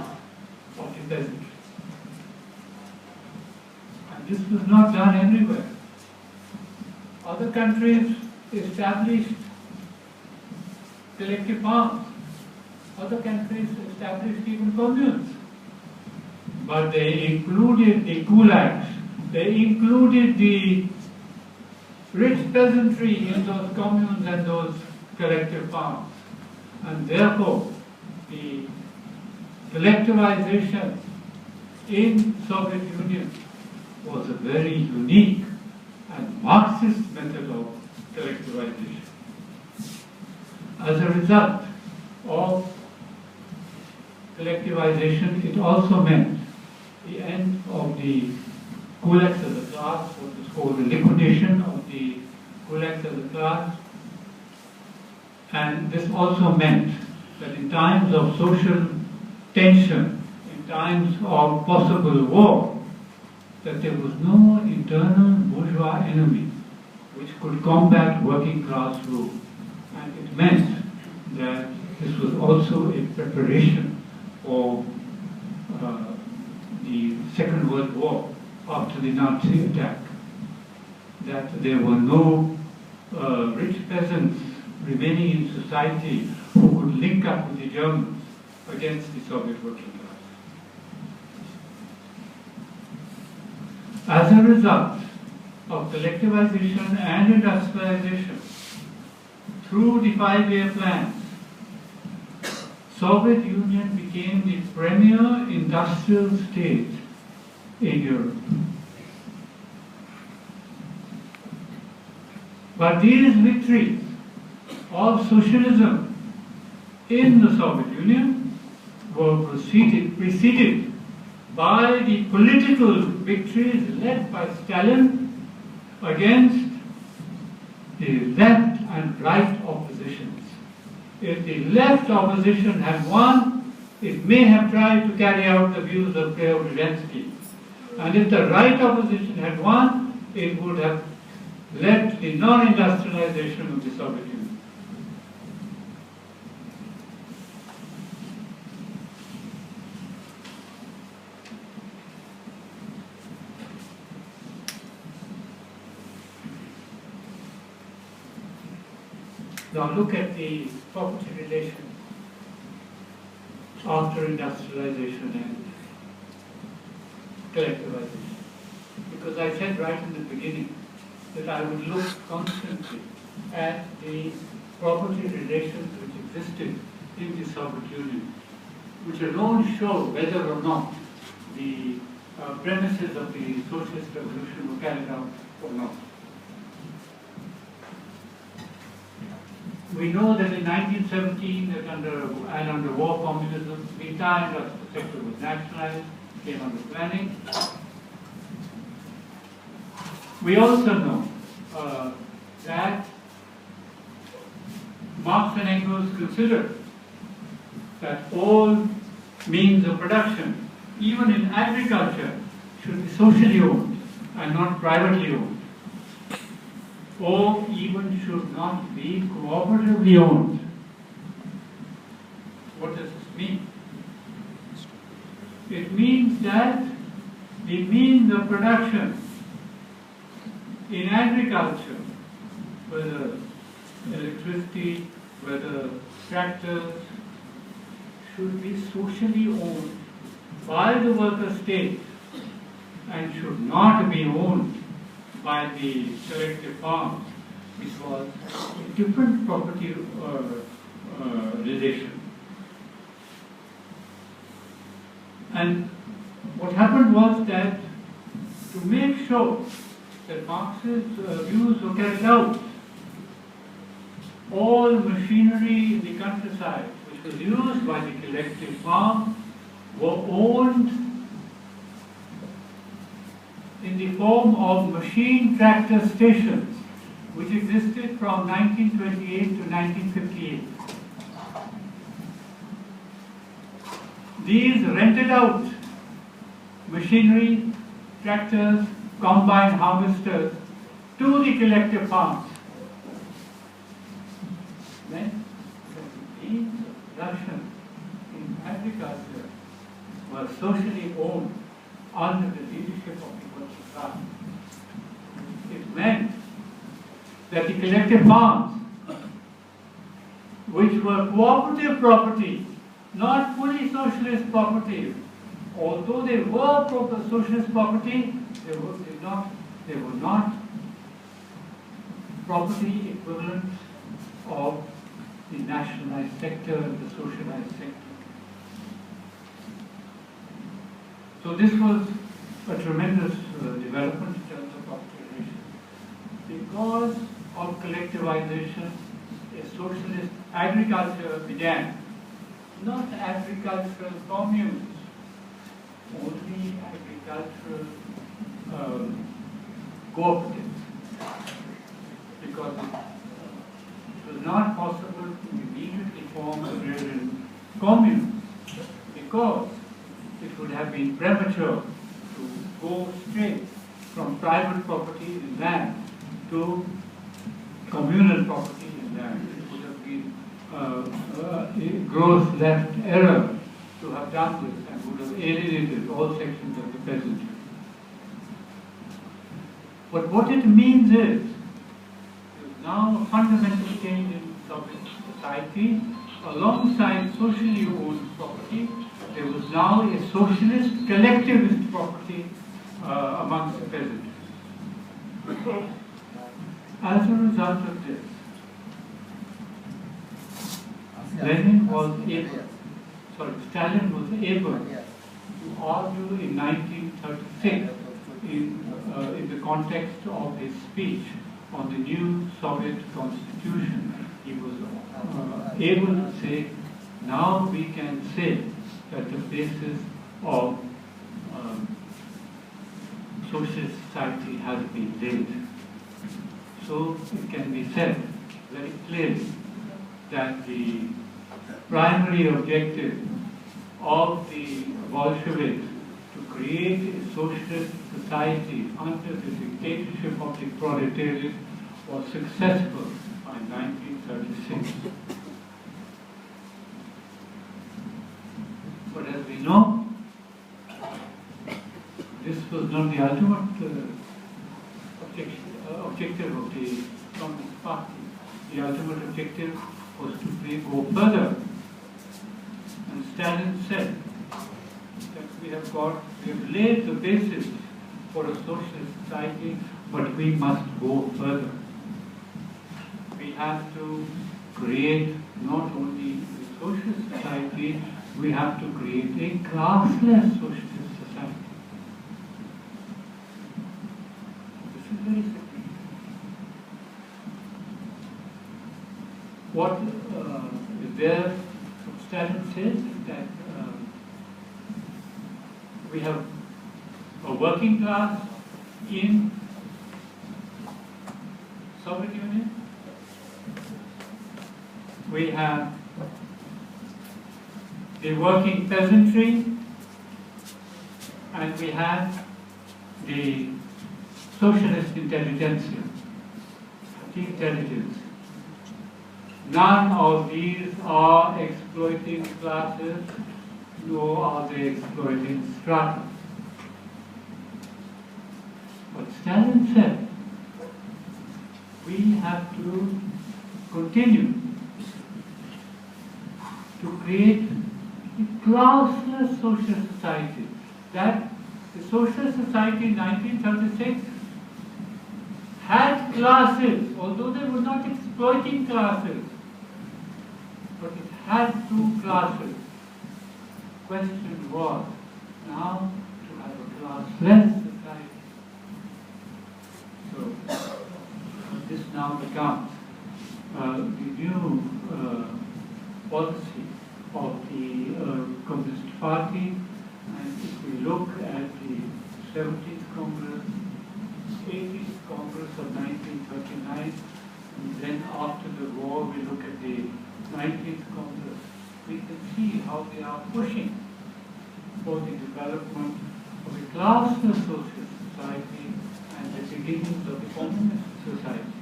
of the peasantry. And this was not done everywhere. Other countries established collective farms. Other countries established even communes. But they included the kulaks, they included the rich peasantry in those communes and those collective farms. And therefore, the collectivization in Soviet Union was a very unique and Marxist method of collectivization. As a result of collectivization, it also meant the end of the kulaks as a class, what was called the liquidation of the kulaks as a class. And this also meant that in times of social tension, in times of possible war, that there was no internal bourgeois enemy which could combat working class rule. And it meant that this was also a preparation for the Second World War after the Nazi attack. That there were no rich peasants remaining in society who could link up with the Germans against the Soviet working class. As a result of collectivization and industrialization through the 5-year plans, Soviet Union became the premier industrial state in Europe. But these victories of socialism in the Soviet Union were preceded by the political victories led by Stalin against the left and right oppositions. If the left opposition had won, it may have tried to carry out the views of Preobrazhensky. And if the right opposition had won, it would have led to the non-industrialization of the Soviet Union. Now look at the property relation after industrialization and collectivization. Because I said right in the beginning that I would look constantly at the property relations which existed in the Soviet Union, which alone show whether or not the premises of the socialist revolution were carried out or not. We know that in 1917, that under war communism, the entire industrial sector was nationalized, came under planning. We also know that Marx and Engels considered that all means of production, even in agriculture, should be socially owned and not privately owned, or even should not be cooperatively owned. What does this mean? It means that the means of production in agriculture, whether electricity, whether tractors, should be socially owned by the worker state and should not be owned by the collective farms, which was a different property relation. And what happened was that to make sure that Marx's views were carried out, all machinery in the countryside which was used by the collective farm were owned in the form of machine tractor stations, which existed from 1928 to 1958. These rented out machinery, tractors, combine harvesters to the collective farms. Then the means of production in agriculture were socially owned under the leadership of the working class. It meant that the collective farms, which were cooperative property, not fully socialist property, although they were socialist property, they were not property equivalent of the nationalized sector and the socialized sector. So this was a tremendous development in terms of property relations. Because of collectivization, a socialist agriculture began. Not agricultural communes, only agricultural cooperatives. Because it was not possible to immediately form agrarian communes, because it would have been premature to go straight from private property in land to communal property in land. It would have been a gross left error to have done this and would have alienated all sections of the peasantry. But what it means is now a fundamental change in Soviet society. Alongside socially owned property, there was now a socialist collectivist property amongst the peasantry. As a result of this, Stalin was able to argue in 1936 in the context of his speech on the new Soviet constitution. He was able to say, now we can say that the basis of socialist society has been laid. So it can be said very clearly that the primary objective of the Bolsheviks to create a socialist society under the dictatorship of the proletariat was successful by 1936. But as we know, this was not the ultimate objective of the Communist Party. The ultimate objective was to go further. And Stalin said that we have laid the basis for a socialist society, but we must go further. We have to create not only a socialist society, we have to create a classless socialist society. This is very significant. What is there, Stalin says, is that we have a working class in Soviet Union. We have the working peasantry, and we have the socialist intelligentsia, the intelligence. None of these are exploiting classes, nor are they exploiting strata. But Stalin said, we have to continue to create a classless social society. That the social society in 1936 had classes, although they were not exploiting classes, but it had two classes. The question was now to have a classless society. So this now becomes the new policy of the Communist Party. And if we look at the 17th Congress, 18th Congress of 1939, and then after the war we look at the 19th Congress, we can see how they are pushing for the development of a classless social society and the beginnings of the communist society.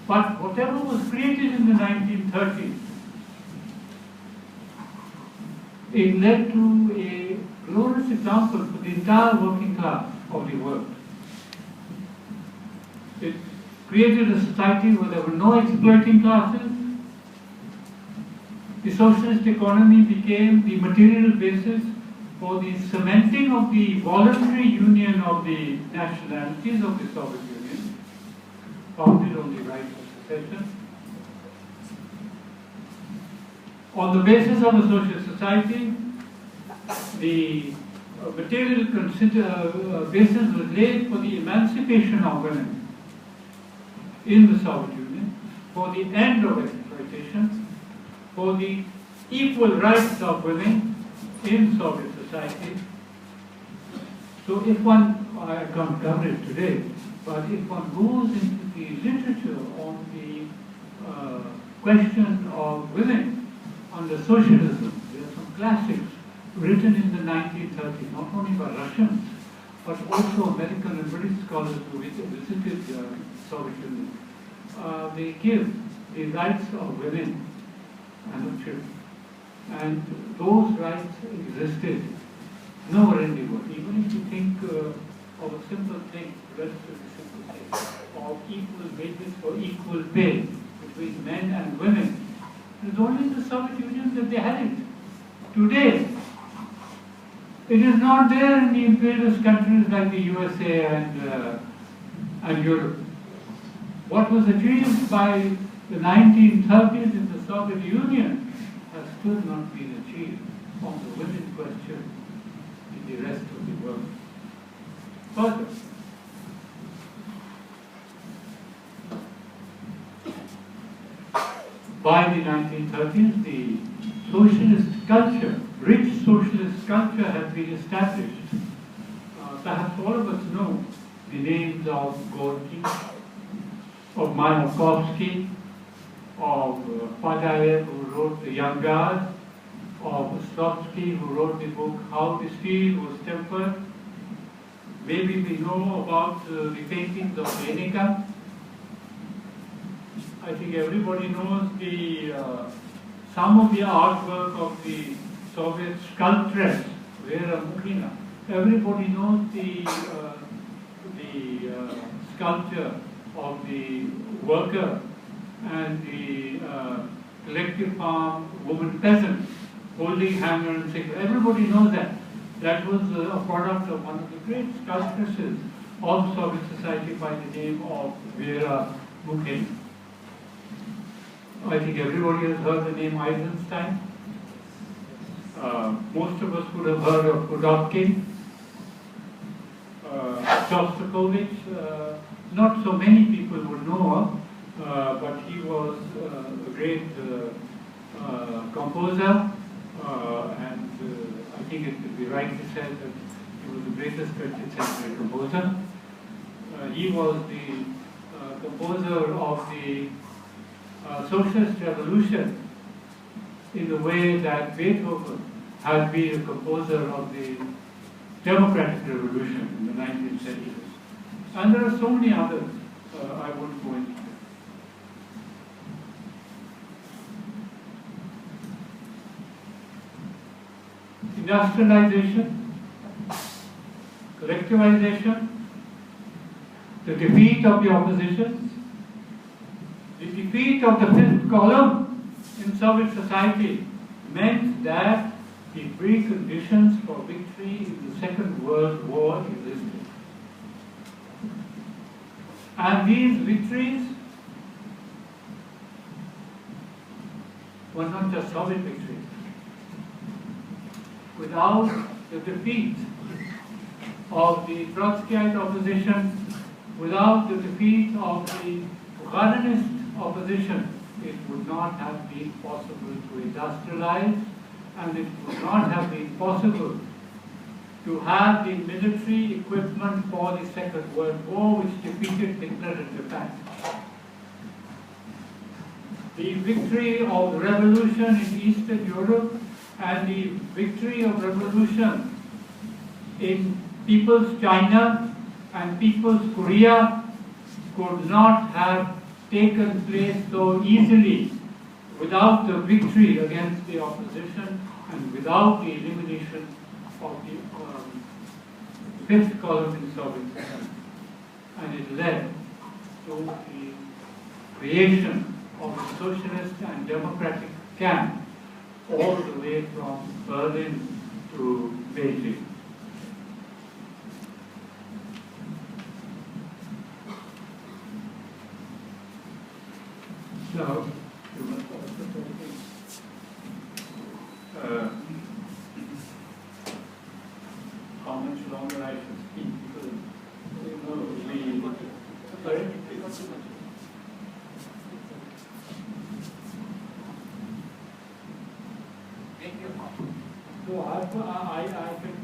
But whatever was created in the 1930s, it led to a glorious example for the entire working class of the world. It created a society where there were no exploiting classes. The socialist economy became the material basis for the cementing of the voluntary union of the nationalities of the Soviet Union, founded on the right of secession. On the basis of a social society, the material basis was laid for the emancipation of women in the Soviet Union, for the end of exploitation, for the equal rights of women in Soviet society. So if one, I can't cover it today, but if one goes into the literature on the question of women under socialism, there are some classics written in the 1930s, not only by Russians, but also American and British scholars who visited Soviet Union, they give the rights of women and of children. And those rights existed nowhere in the world. Even if you think of a simple thing, relatively simple thing, of equal wages for equal pay between men and women, it is only in the Soviet Union that they had it. Today, it is not there in the imperialist countries like the USA and Europe. What was achieved by the 1930s in the Soviet Union has still not been achieved on the women question in the rest of the world. Further, by the 1930s, the socialist culture, rich socialist culture had been established. Perhaps all of us know the names of Gorky, of Mayakovsky, of Fadaev, who wrote The Young Guard, of Ostrovsky, who wrote the book How the Steel Was Tempered. Maybe we know about the paintings of Lenica. I think everybody knows some of the artwork of the Soviet sculptress, Vera Mukhina. Everybody knows the sculpture of the worker and the collective farm woman peasant holding hammer and sickle. Everybody knows that. That was a product of one of the great sculptresses of Soviet society by the name of Vera Mukhina. I think everybody has heard the name Eisenstein. Most of us would have heard of Kudovkin, Shostakovich. Not so many people would know of, but he was a great composer, and I think it could be rightly said that he was the greatest 20th century composer. He was the composer of the socialist revolution in the way that Beethoven had been a composer of the democratic revolution in the 19th century. And there are so many others, I won't go into. Industrialization, collectivization, the defeat of the opposition, the defeat of the fifth column in Soviet society meant that the preconditions for victory in the Second World War existed. And these victories were not just Soviet victories. Without the defeat of the Trotskyite opposition, without the defeat of the Bukharinist opposition, it would not have been possible to industrialize, and it would not have been possible to have the military equipment for the Second World War, which defeated Hitler in Japan. The victory of the revolution in Eastern Europe and the victory of revolution in People's China and People's Korea could not have taken place so easily without the victory against the opposition and without the elimination of the fifth column in Soviet society. And it led to the creation of a socialist and democratic camp all the way from Berlin to Beijing. So, you must also how much longer I should speak, because sorry? So I can,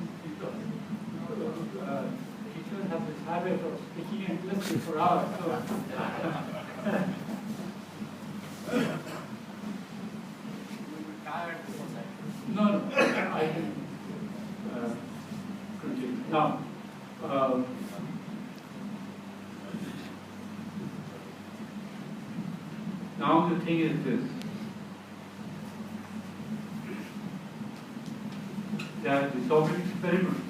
teachers have this habit of speaking endlessly for hours. So no, I can continue. Now, Now the thing is this, that the Soviet experiment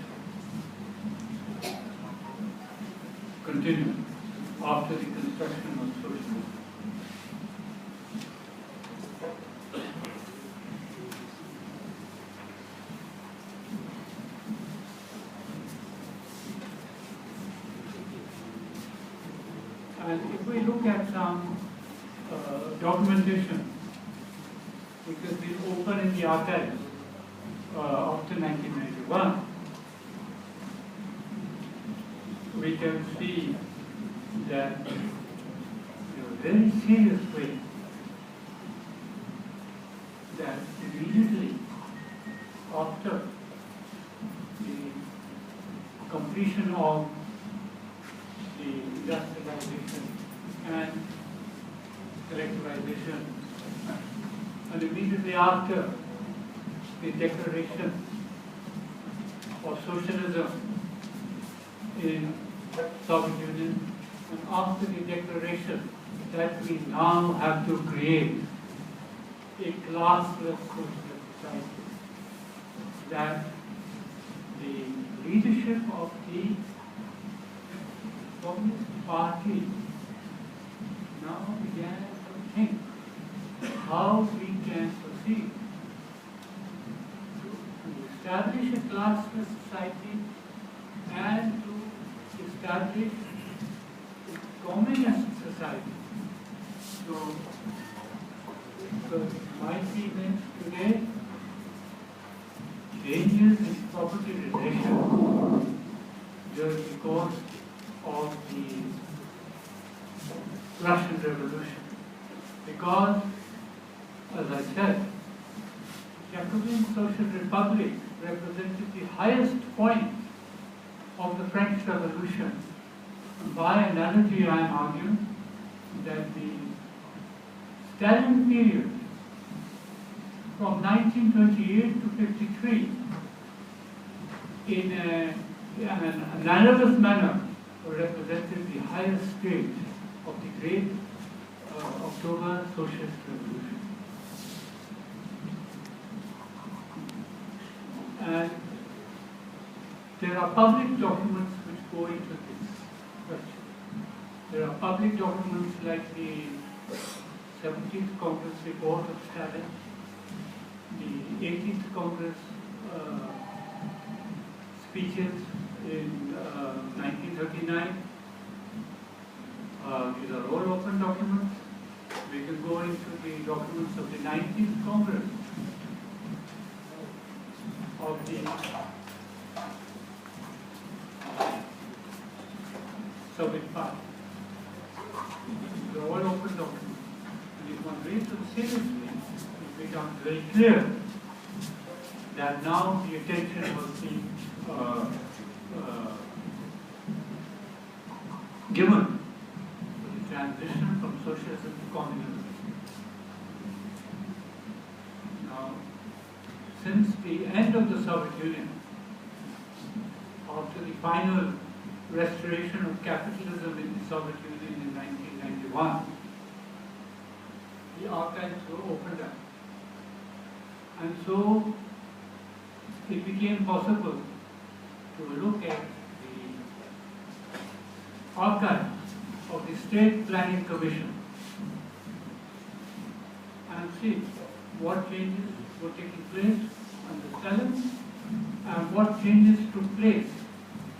continued after the construction of socialism. And if we look at some documentation which has been open in the archives after 1991, we can see that in a very serious way that immediately after the completion of the industrialization and collectivization, and immediately after the declaration of socialism in Soviet Union, and after the declaration that we now have to create a classless socialist society, that the leadership of the Communist Party now began to think how we can proceed to establish a classless society and to establish a communist society. So, might be meant today changes in property relations during the course of the Russian Revolution. Because, as I said, Jacobin Social Republic represented the highest point of the French Revolution. And by analogy, I am arguing that the Stalin period from 1928 to 53 in an analogous manner represented the highest stage of the great October Socialist Revolution. And there are public documents which go into this question. There are public documents like the 17th Congress report of Stalin, the 18th Congress speeches in 1939. These are all open documents. We can go into the documents of the 19th Congress of the Soviet Party. These are all open documents. And if one reads them seriously, it becomes very clear that now the attention was being given to the transition from socialism to communism. Now, since the end of the Soviet Union, after the final restoration of capitalism in the Soviet Union in 1991, the archives were opened up. And so it became possible to look at the archives of the State Planning Commission and see what changes were taking place under Stalin and what changes took place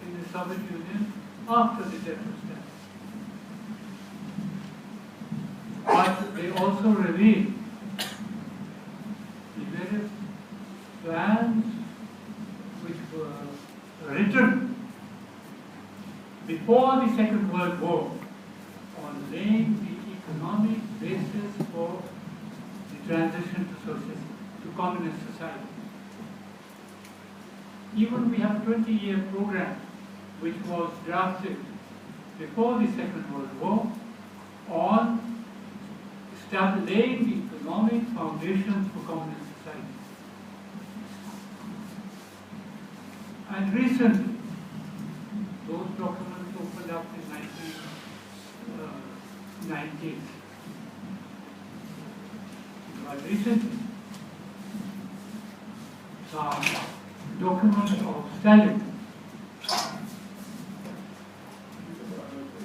in the Soviet Union after the death of Stalin. But they also reveal the various plans which were written before the Second World War on laying the economic basis for the transition to socialism, to communist society. Even we have a 20-year program which was drafted before the Second World War on laying the economic foundations for communist society. And recently, those documents opened up in 1990s. but recently some documents of Stalin,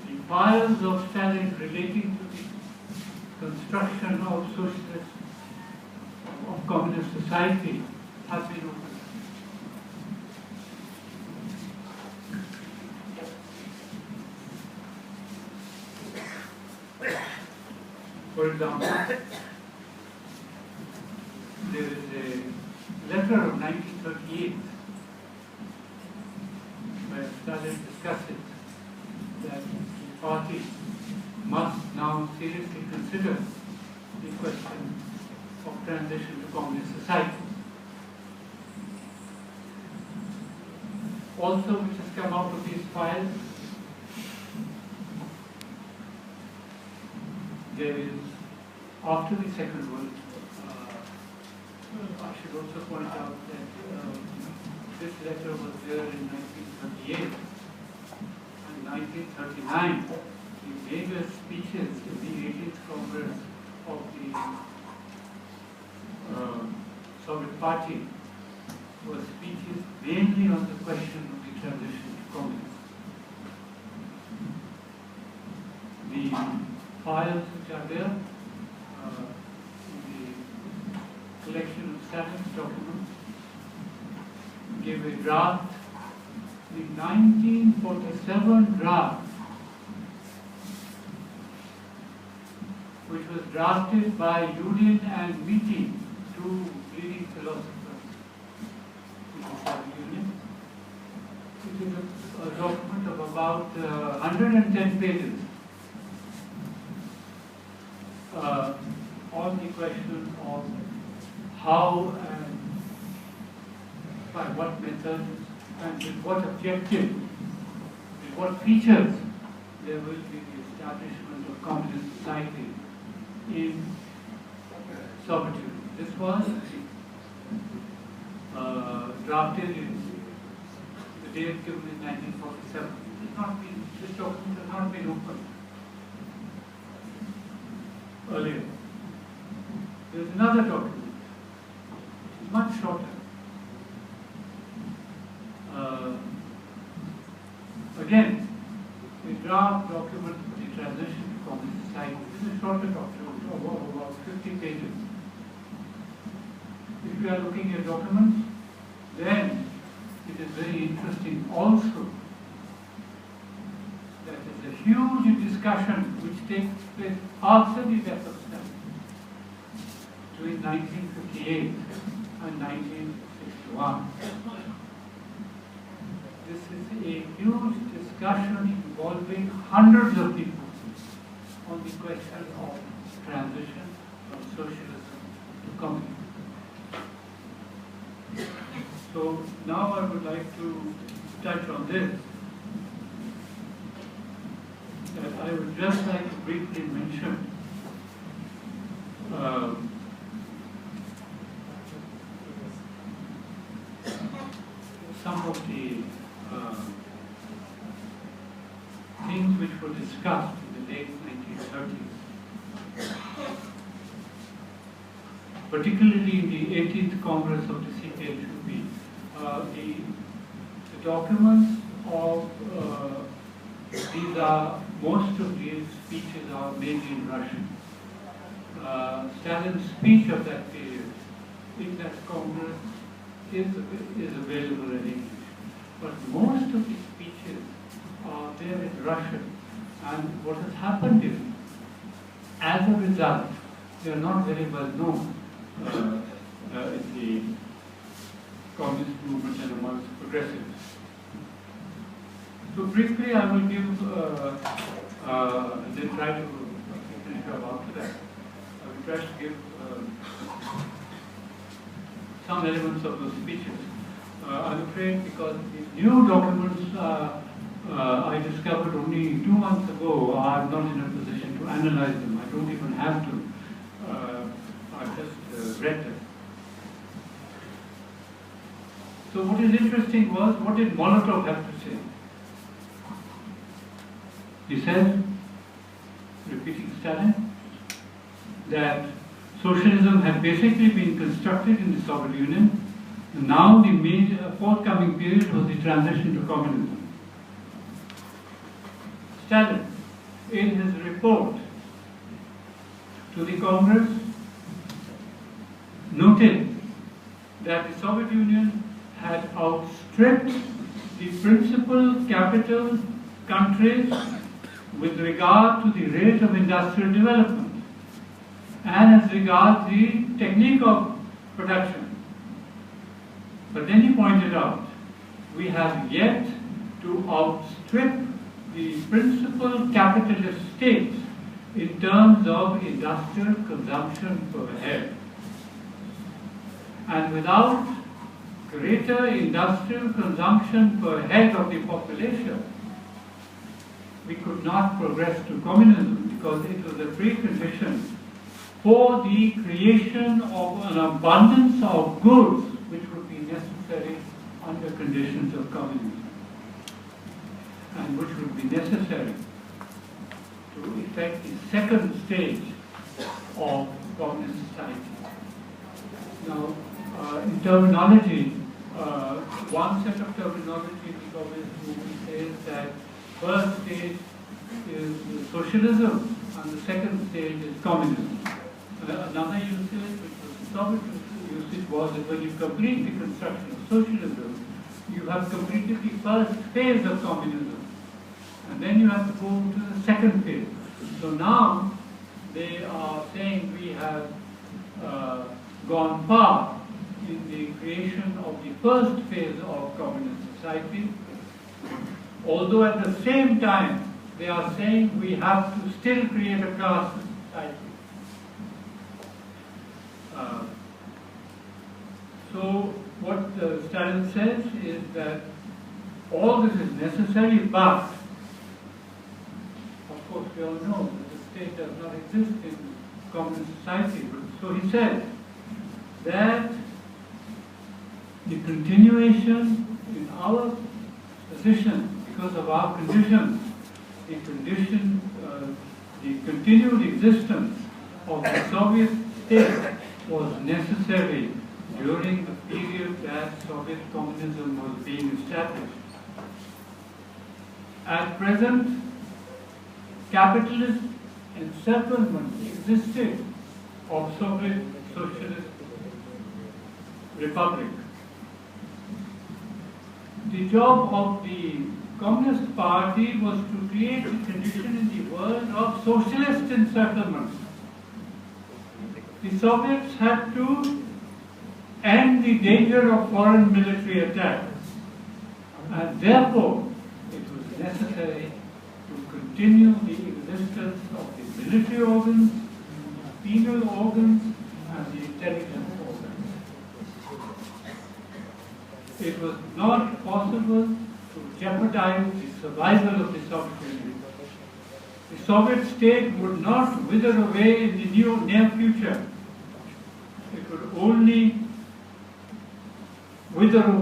the files of Stalin relating to the construction of socialist, of communist society have been opened. For example, there is a letter of 1938 where Stalin discusses that the party must now seriously consider the question of transition to communist society. Also, which has come out of these files, there is, after the Second World, I should also point out that this letter was there in 1938 and 1939. The major speeches in the 18th Congress of the Soviet Party were speeches mainly on the question of the transition to communism. The files which are there in the collection of Stalin's documents give a draft, the 1947 draft, which was drafted by Union and Vitti, two leading philosophers in the Soviet Union. It is a document of about 110 pages on the question of how and by what methods and with what objective, with what features there will be the establishment of communist society in Soviet Union. This was drafted in the date given in 1947. This document has not been opened earlier. There is another document, which is much shorter. Again, a draft document for the transition to communist society. This is a shorter document of about 50 pages. If you are looking at documents, then it is very interesting also that there is a huge discussion which takes place after the death of Stalin between 1958 and 1961. This is a huge discussion involving hundreds of people on the question of transition from socialism to communism. So now I would like to touch on this. That I would just like to briefly mention some of the things which were discussed in the late 1930s, particularly in the 18th Congress of the CKHUP. The documents of most of these speeches are mainly in Russian. Stalin's speech of that period in that Congress is available in English. But most of the speeches are there in Russian. And what has happened is, as a result, they are not very well known in the communist movement and amongst progressives. So briefly, I will give, then try to finish up after that. I will try to give some elements of those speeches. I'm afraid because the new documents I discovered only 2 months ago, I'm not in a position to analyze them. I don't even have to. I've just read them. So what is interesting was, what did Molotov have to say? He said, repeating Stalin, that socialism had basically been constructed in the Soviet Union. And now the major forthcoming period was the transition to communism. Stalin, in his report to the Congress, noted that the Soviet Union had outstripped the principal capital countries with regard to the rate of industrial development and as regards the technique of production. But then he pointed out, we have yet to outstrip the principal capitalist states in terms of industrial consumption per head. And without greater industrial consumption per head of the population, we could not progress to communism because it was a precondition for the creation of an abundance of goods which would be necessary under conditions of communism and which would be necessary to effect the second stage of communist society. Now, in terminology, one set of terminology in the communist movement says that first stage is socialism and the second stage is communism. Another usage, which was the Soviet usage, was that when you complete the construction of socialism, you have completed the first phase of communism. And then you have to go to the second phase. So now they are saying we have gone far in the creation of the first phase of communist society, although at the same time they are saying we have to still create a class society. So what Stalin says is that all this is necessary, but of course we all know that the state does not exist in communist society. So he said that the continuation in our position because of our conditions, the continued existence of the Soviet state was necessary during the period that Soviet communism was being established. At present, capitalist encirclement existed of Soviet Socialist Republic. The job of the Communist Party was to create a condition in the world of socialist encirclement. The Soviets had to end the danger of foreign military attack, and therefore it was necessary to continue the existence of the military organs, the penal organs, and the intelligence organs. It was not possible to jeopardize the survival of the Soviet Union. The Soviet state would not wither away in the near future. It would only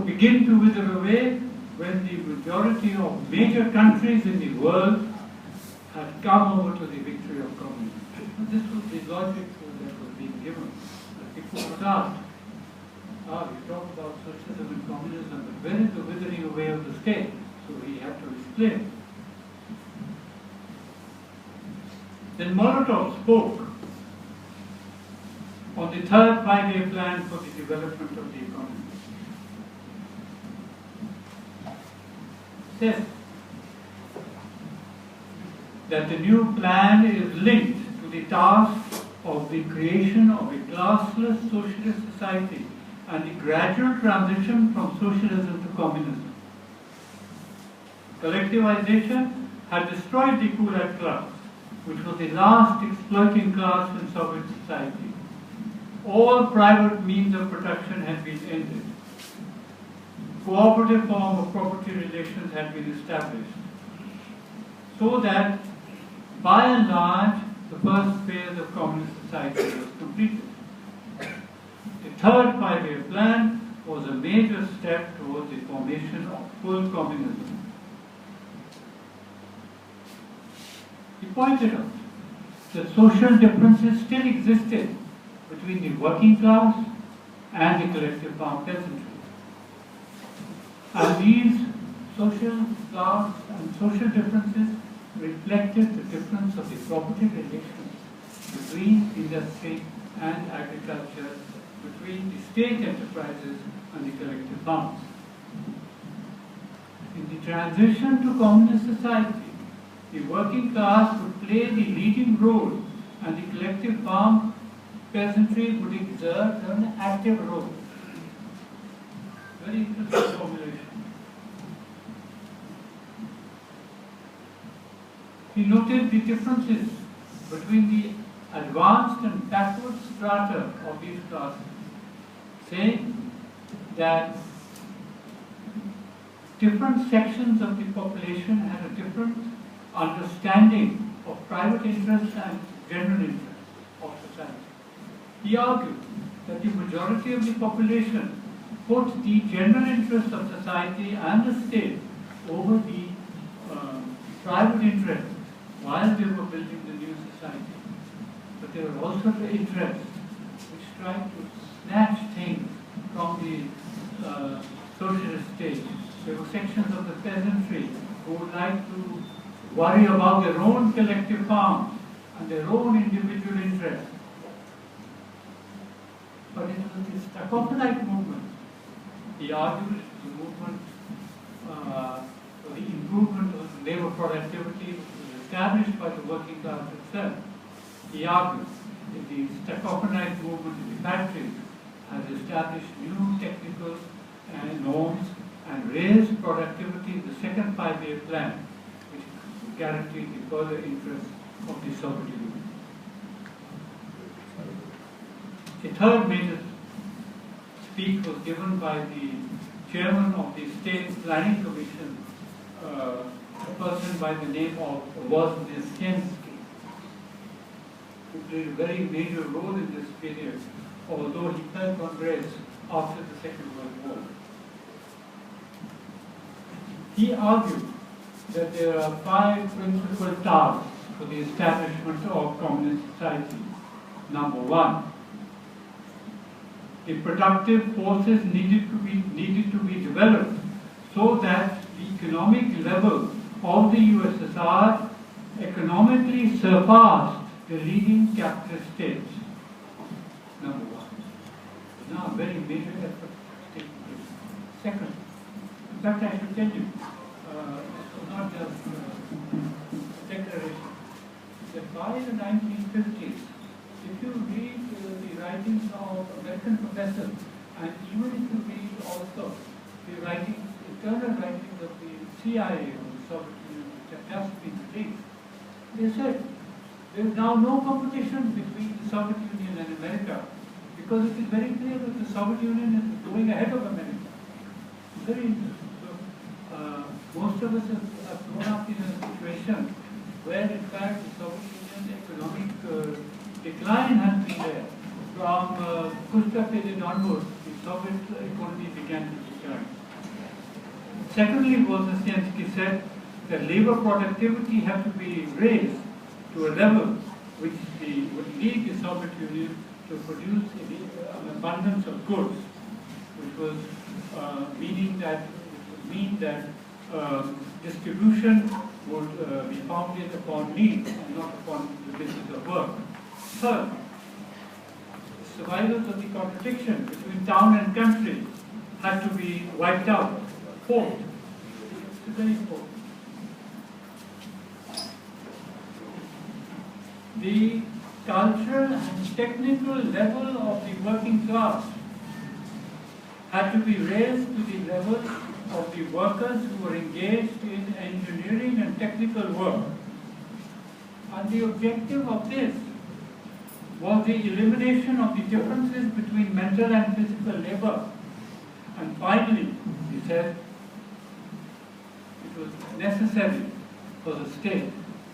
begin to wither away when the majority of major countries in the world had come over to the victory of communism. This was the logic that was being given. The people was asked, you talk about socialism and communism, but where is the withering away of the state? So he had to explain. Then Molotov spoke on the third five-year plan for the development of the economy. Says that the new plan is linked to the task of the creation of a classless socialist society and the gradual transition from socialism to communism. Collectivization had destroyed the Kulak class, which was the last exploiting class in Soviet society. All private means of production had been ended. Cooperative form of property relations had been established. So that, by and large, the first phase of communist society was completed. The third five-year plan was a major step towards the formation of full communism. He pointed out that social differences still existed between the working class and the collective farm peasantry. And these social class and social differences reflected the difference of the property relations between industry and agriculture, between the state enterprises and the collective farms. In the transition to communist society, the working class would play the leading role and the collective farm peasantry would exert an active role. Very interesting formulation. He noted the differences between the advanced and backward strata of these classes, saying that different sections of the population had a different understanding of private interests and general interests of society. He argued that the majority of the population put the general interests of society and the state over the private interests while they were building the new society. But there were also the interests which tried to snatch things from the socialist state. There were sections of the peasantry who would like to worry about their own collective farms and their own individual interests. But it was this Stackophonite movement. He argued the movement for the improvement of labor productivity was established by the working class itself. He argued that the Stackophonite movement in the factories has established new technical norms and raised productivity in the second 5-year plan, which guaranteed the further interests of the Soviet Union. A third major speech was given by the chairman of the State Planning Commission, a person by the name of Vijay, who played a very major role in this period, although he fell from grace after the Second World War. He argued that there are 5 principal tasks for the establishment of communist society. Number 1, the productive forces needed to be developed so that the economic level of the USSR economically surpassed the leading capitalist states. Number 1. Now, a very major effort taking place. Second, in fact, I should tell you, this was not just a declaration, that by the 1950s, if you read the writings of American professors, and even if you read also the writings, internal writings of the CIA or the Soviet Union, which have just been released, they said there is now no competition between the Soviet Union and America, because it is very clear that the Soviet Union is going ahead of America. Very interesting. So, most of us have grown up in a situation where, in fact, the Soviet Union economic decline has been there. From Khrushchev period onwards, the Soviet economy began to decline. Secondly, Wozesinski said that labor productivity had to be raised to a level which would lead the Soviet Union to produce an abundance of goods, which was mean that distribution would be founded upon need and not upon the basis of work. Third, survivals of the contradiction between town and country had to be wiped out. Fourth, it's very important. The cultural and technical level of the working class had to be raised to the level of the workers who were engaged in engineering and technical work. And the objective of this was the elimination of the differences between mental and physical labor. And finally, he said, it was necessary for the state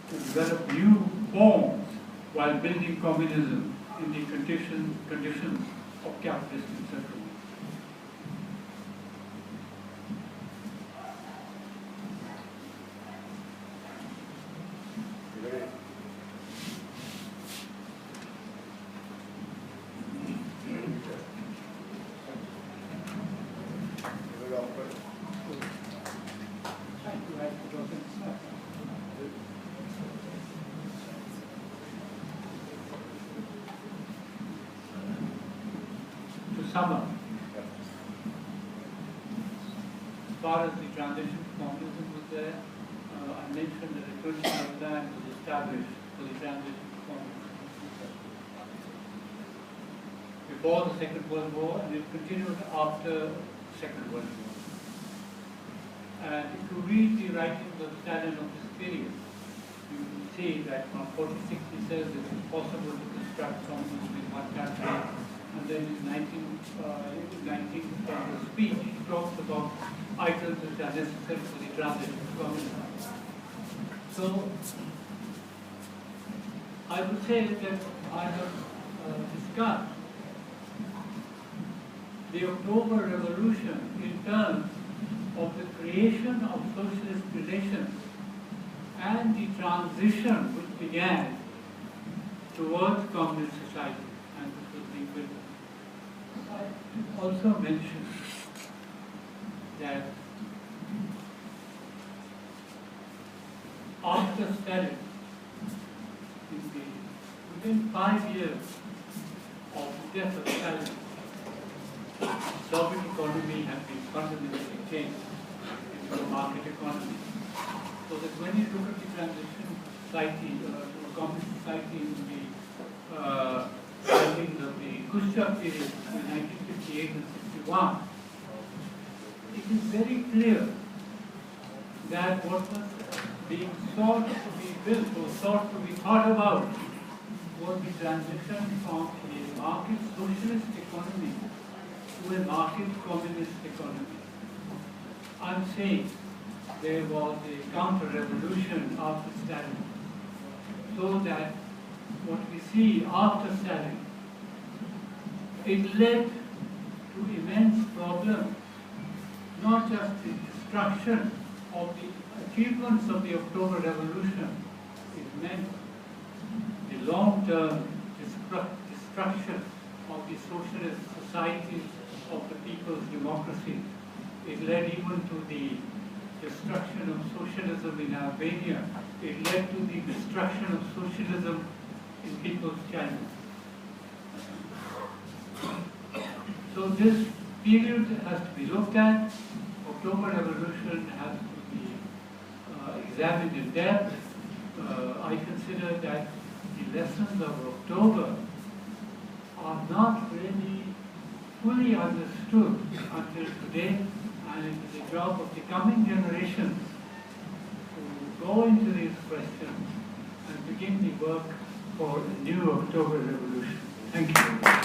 to develop new forms while building communism in the conditions of capitalist settlement. summer. As far as the transition to communism was there, I mentioned that a 20-year plan was established for the transition to communism before the Second World War, and it continued after the Second World War. And if you read the writings of Stalin of this period, you will see that from 46 he says it is possible to construct communism in one country, and then in 19 speech he talks about items which are necessary for the transition to communism. So I would say that I have discussed the October Revolution in terms of the creation of socialist relations and the transition which began towards communist society, and this was the equivalent. I also mentioned that after Stalin, within 5 years of the death of Stalin, the Soviet economy had been fundamentally changed into a market economy. So that when you look at the transition society to a communist society in the writings of the Khrushchev period in 1958 and 61, it is very clear that what was being sought to be built or sought to be thought about was the transition from a market socialist economy to a market communist economy. I'm saying there was a counter-revolution after Stalin, so that what we see after Stalin, it led to immense problems, not just the destruction of the achievements of the October Revolution, it meant the long-term destruction of the socialist societies of the people's democracy. It led even to the destruction of socialism in Albania. It led to the destruction of socialism in people's China. So this period has to be looked at. October Revolution has to be examined in depth. I consider that the lessons of October are not really fully understood until today, and it is the job of the coming generations to go into these questions and begin the work for a new October Revolution. Thank you.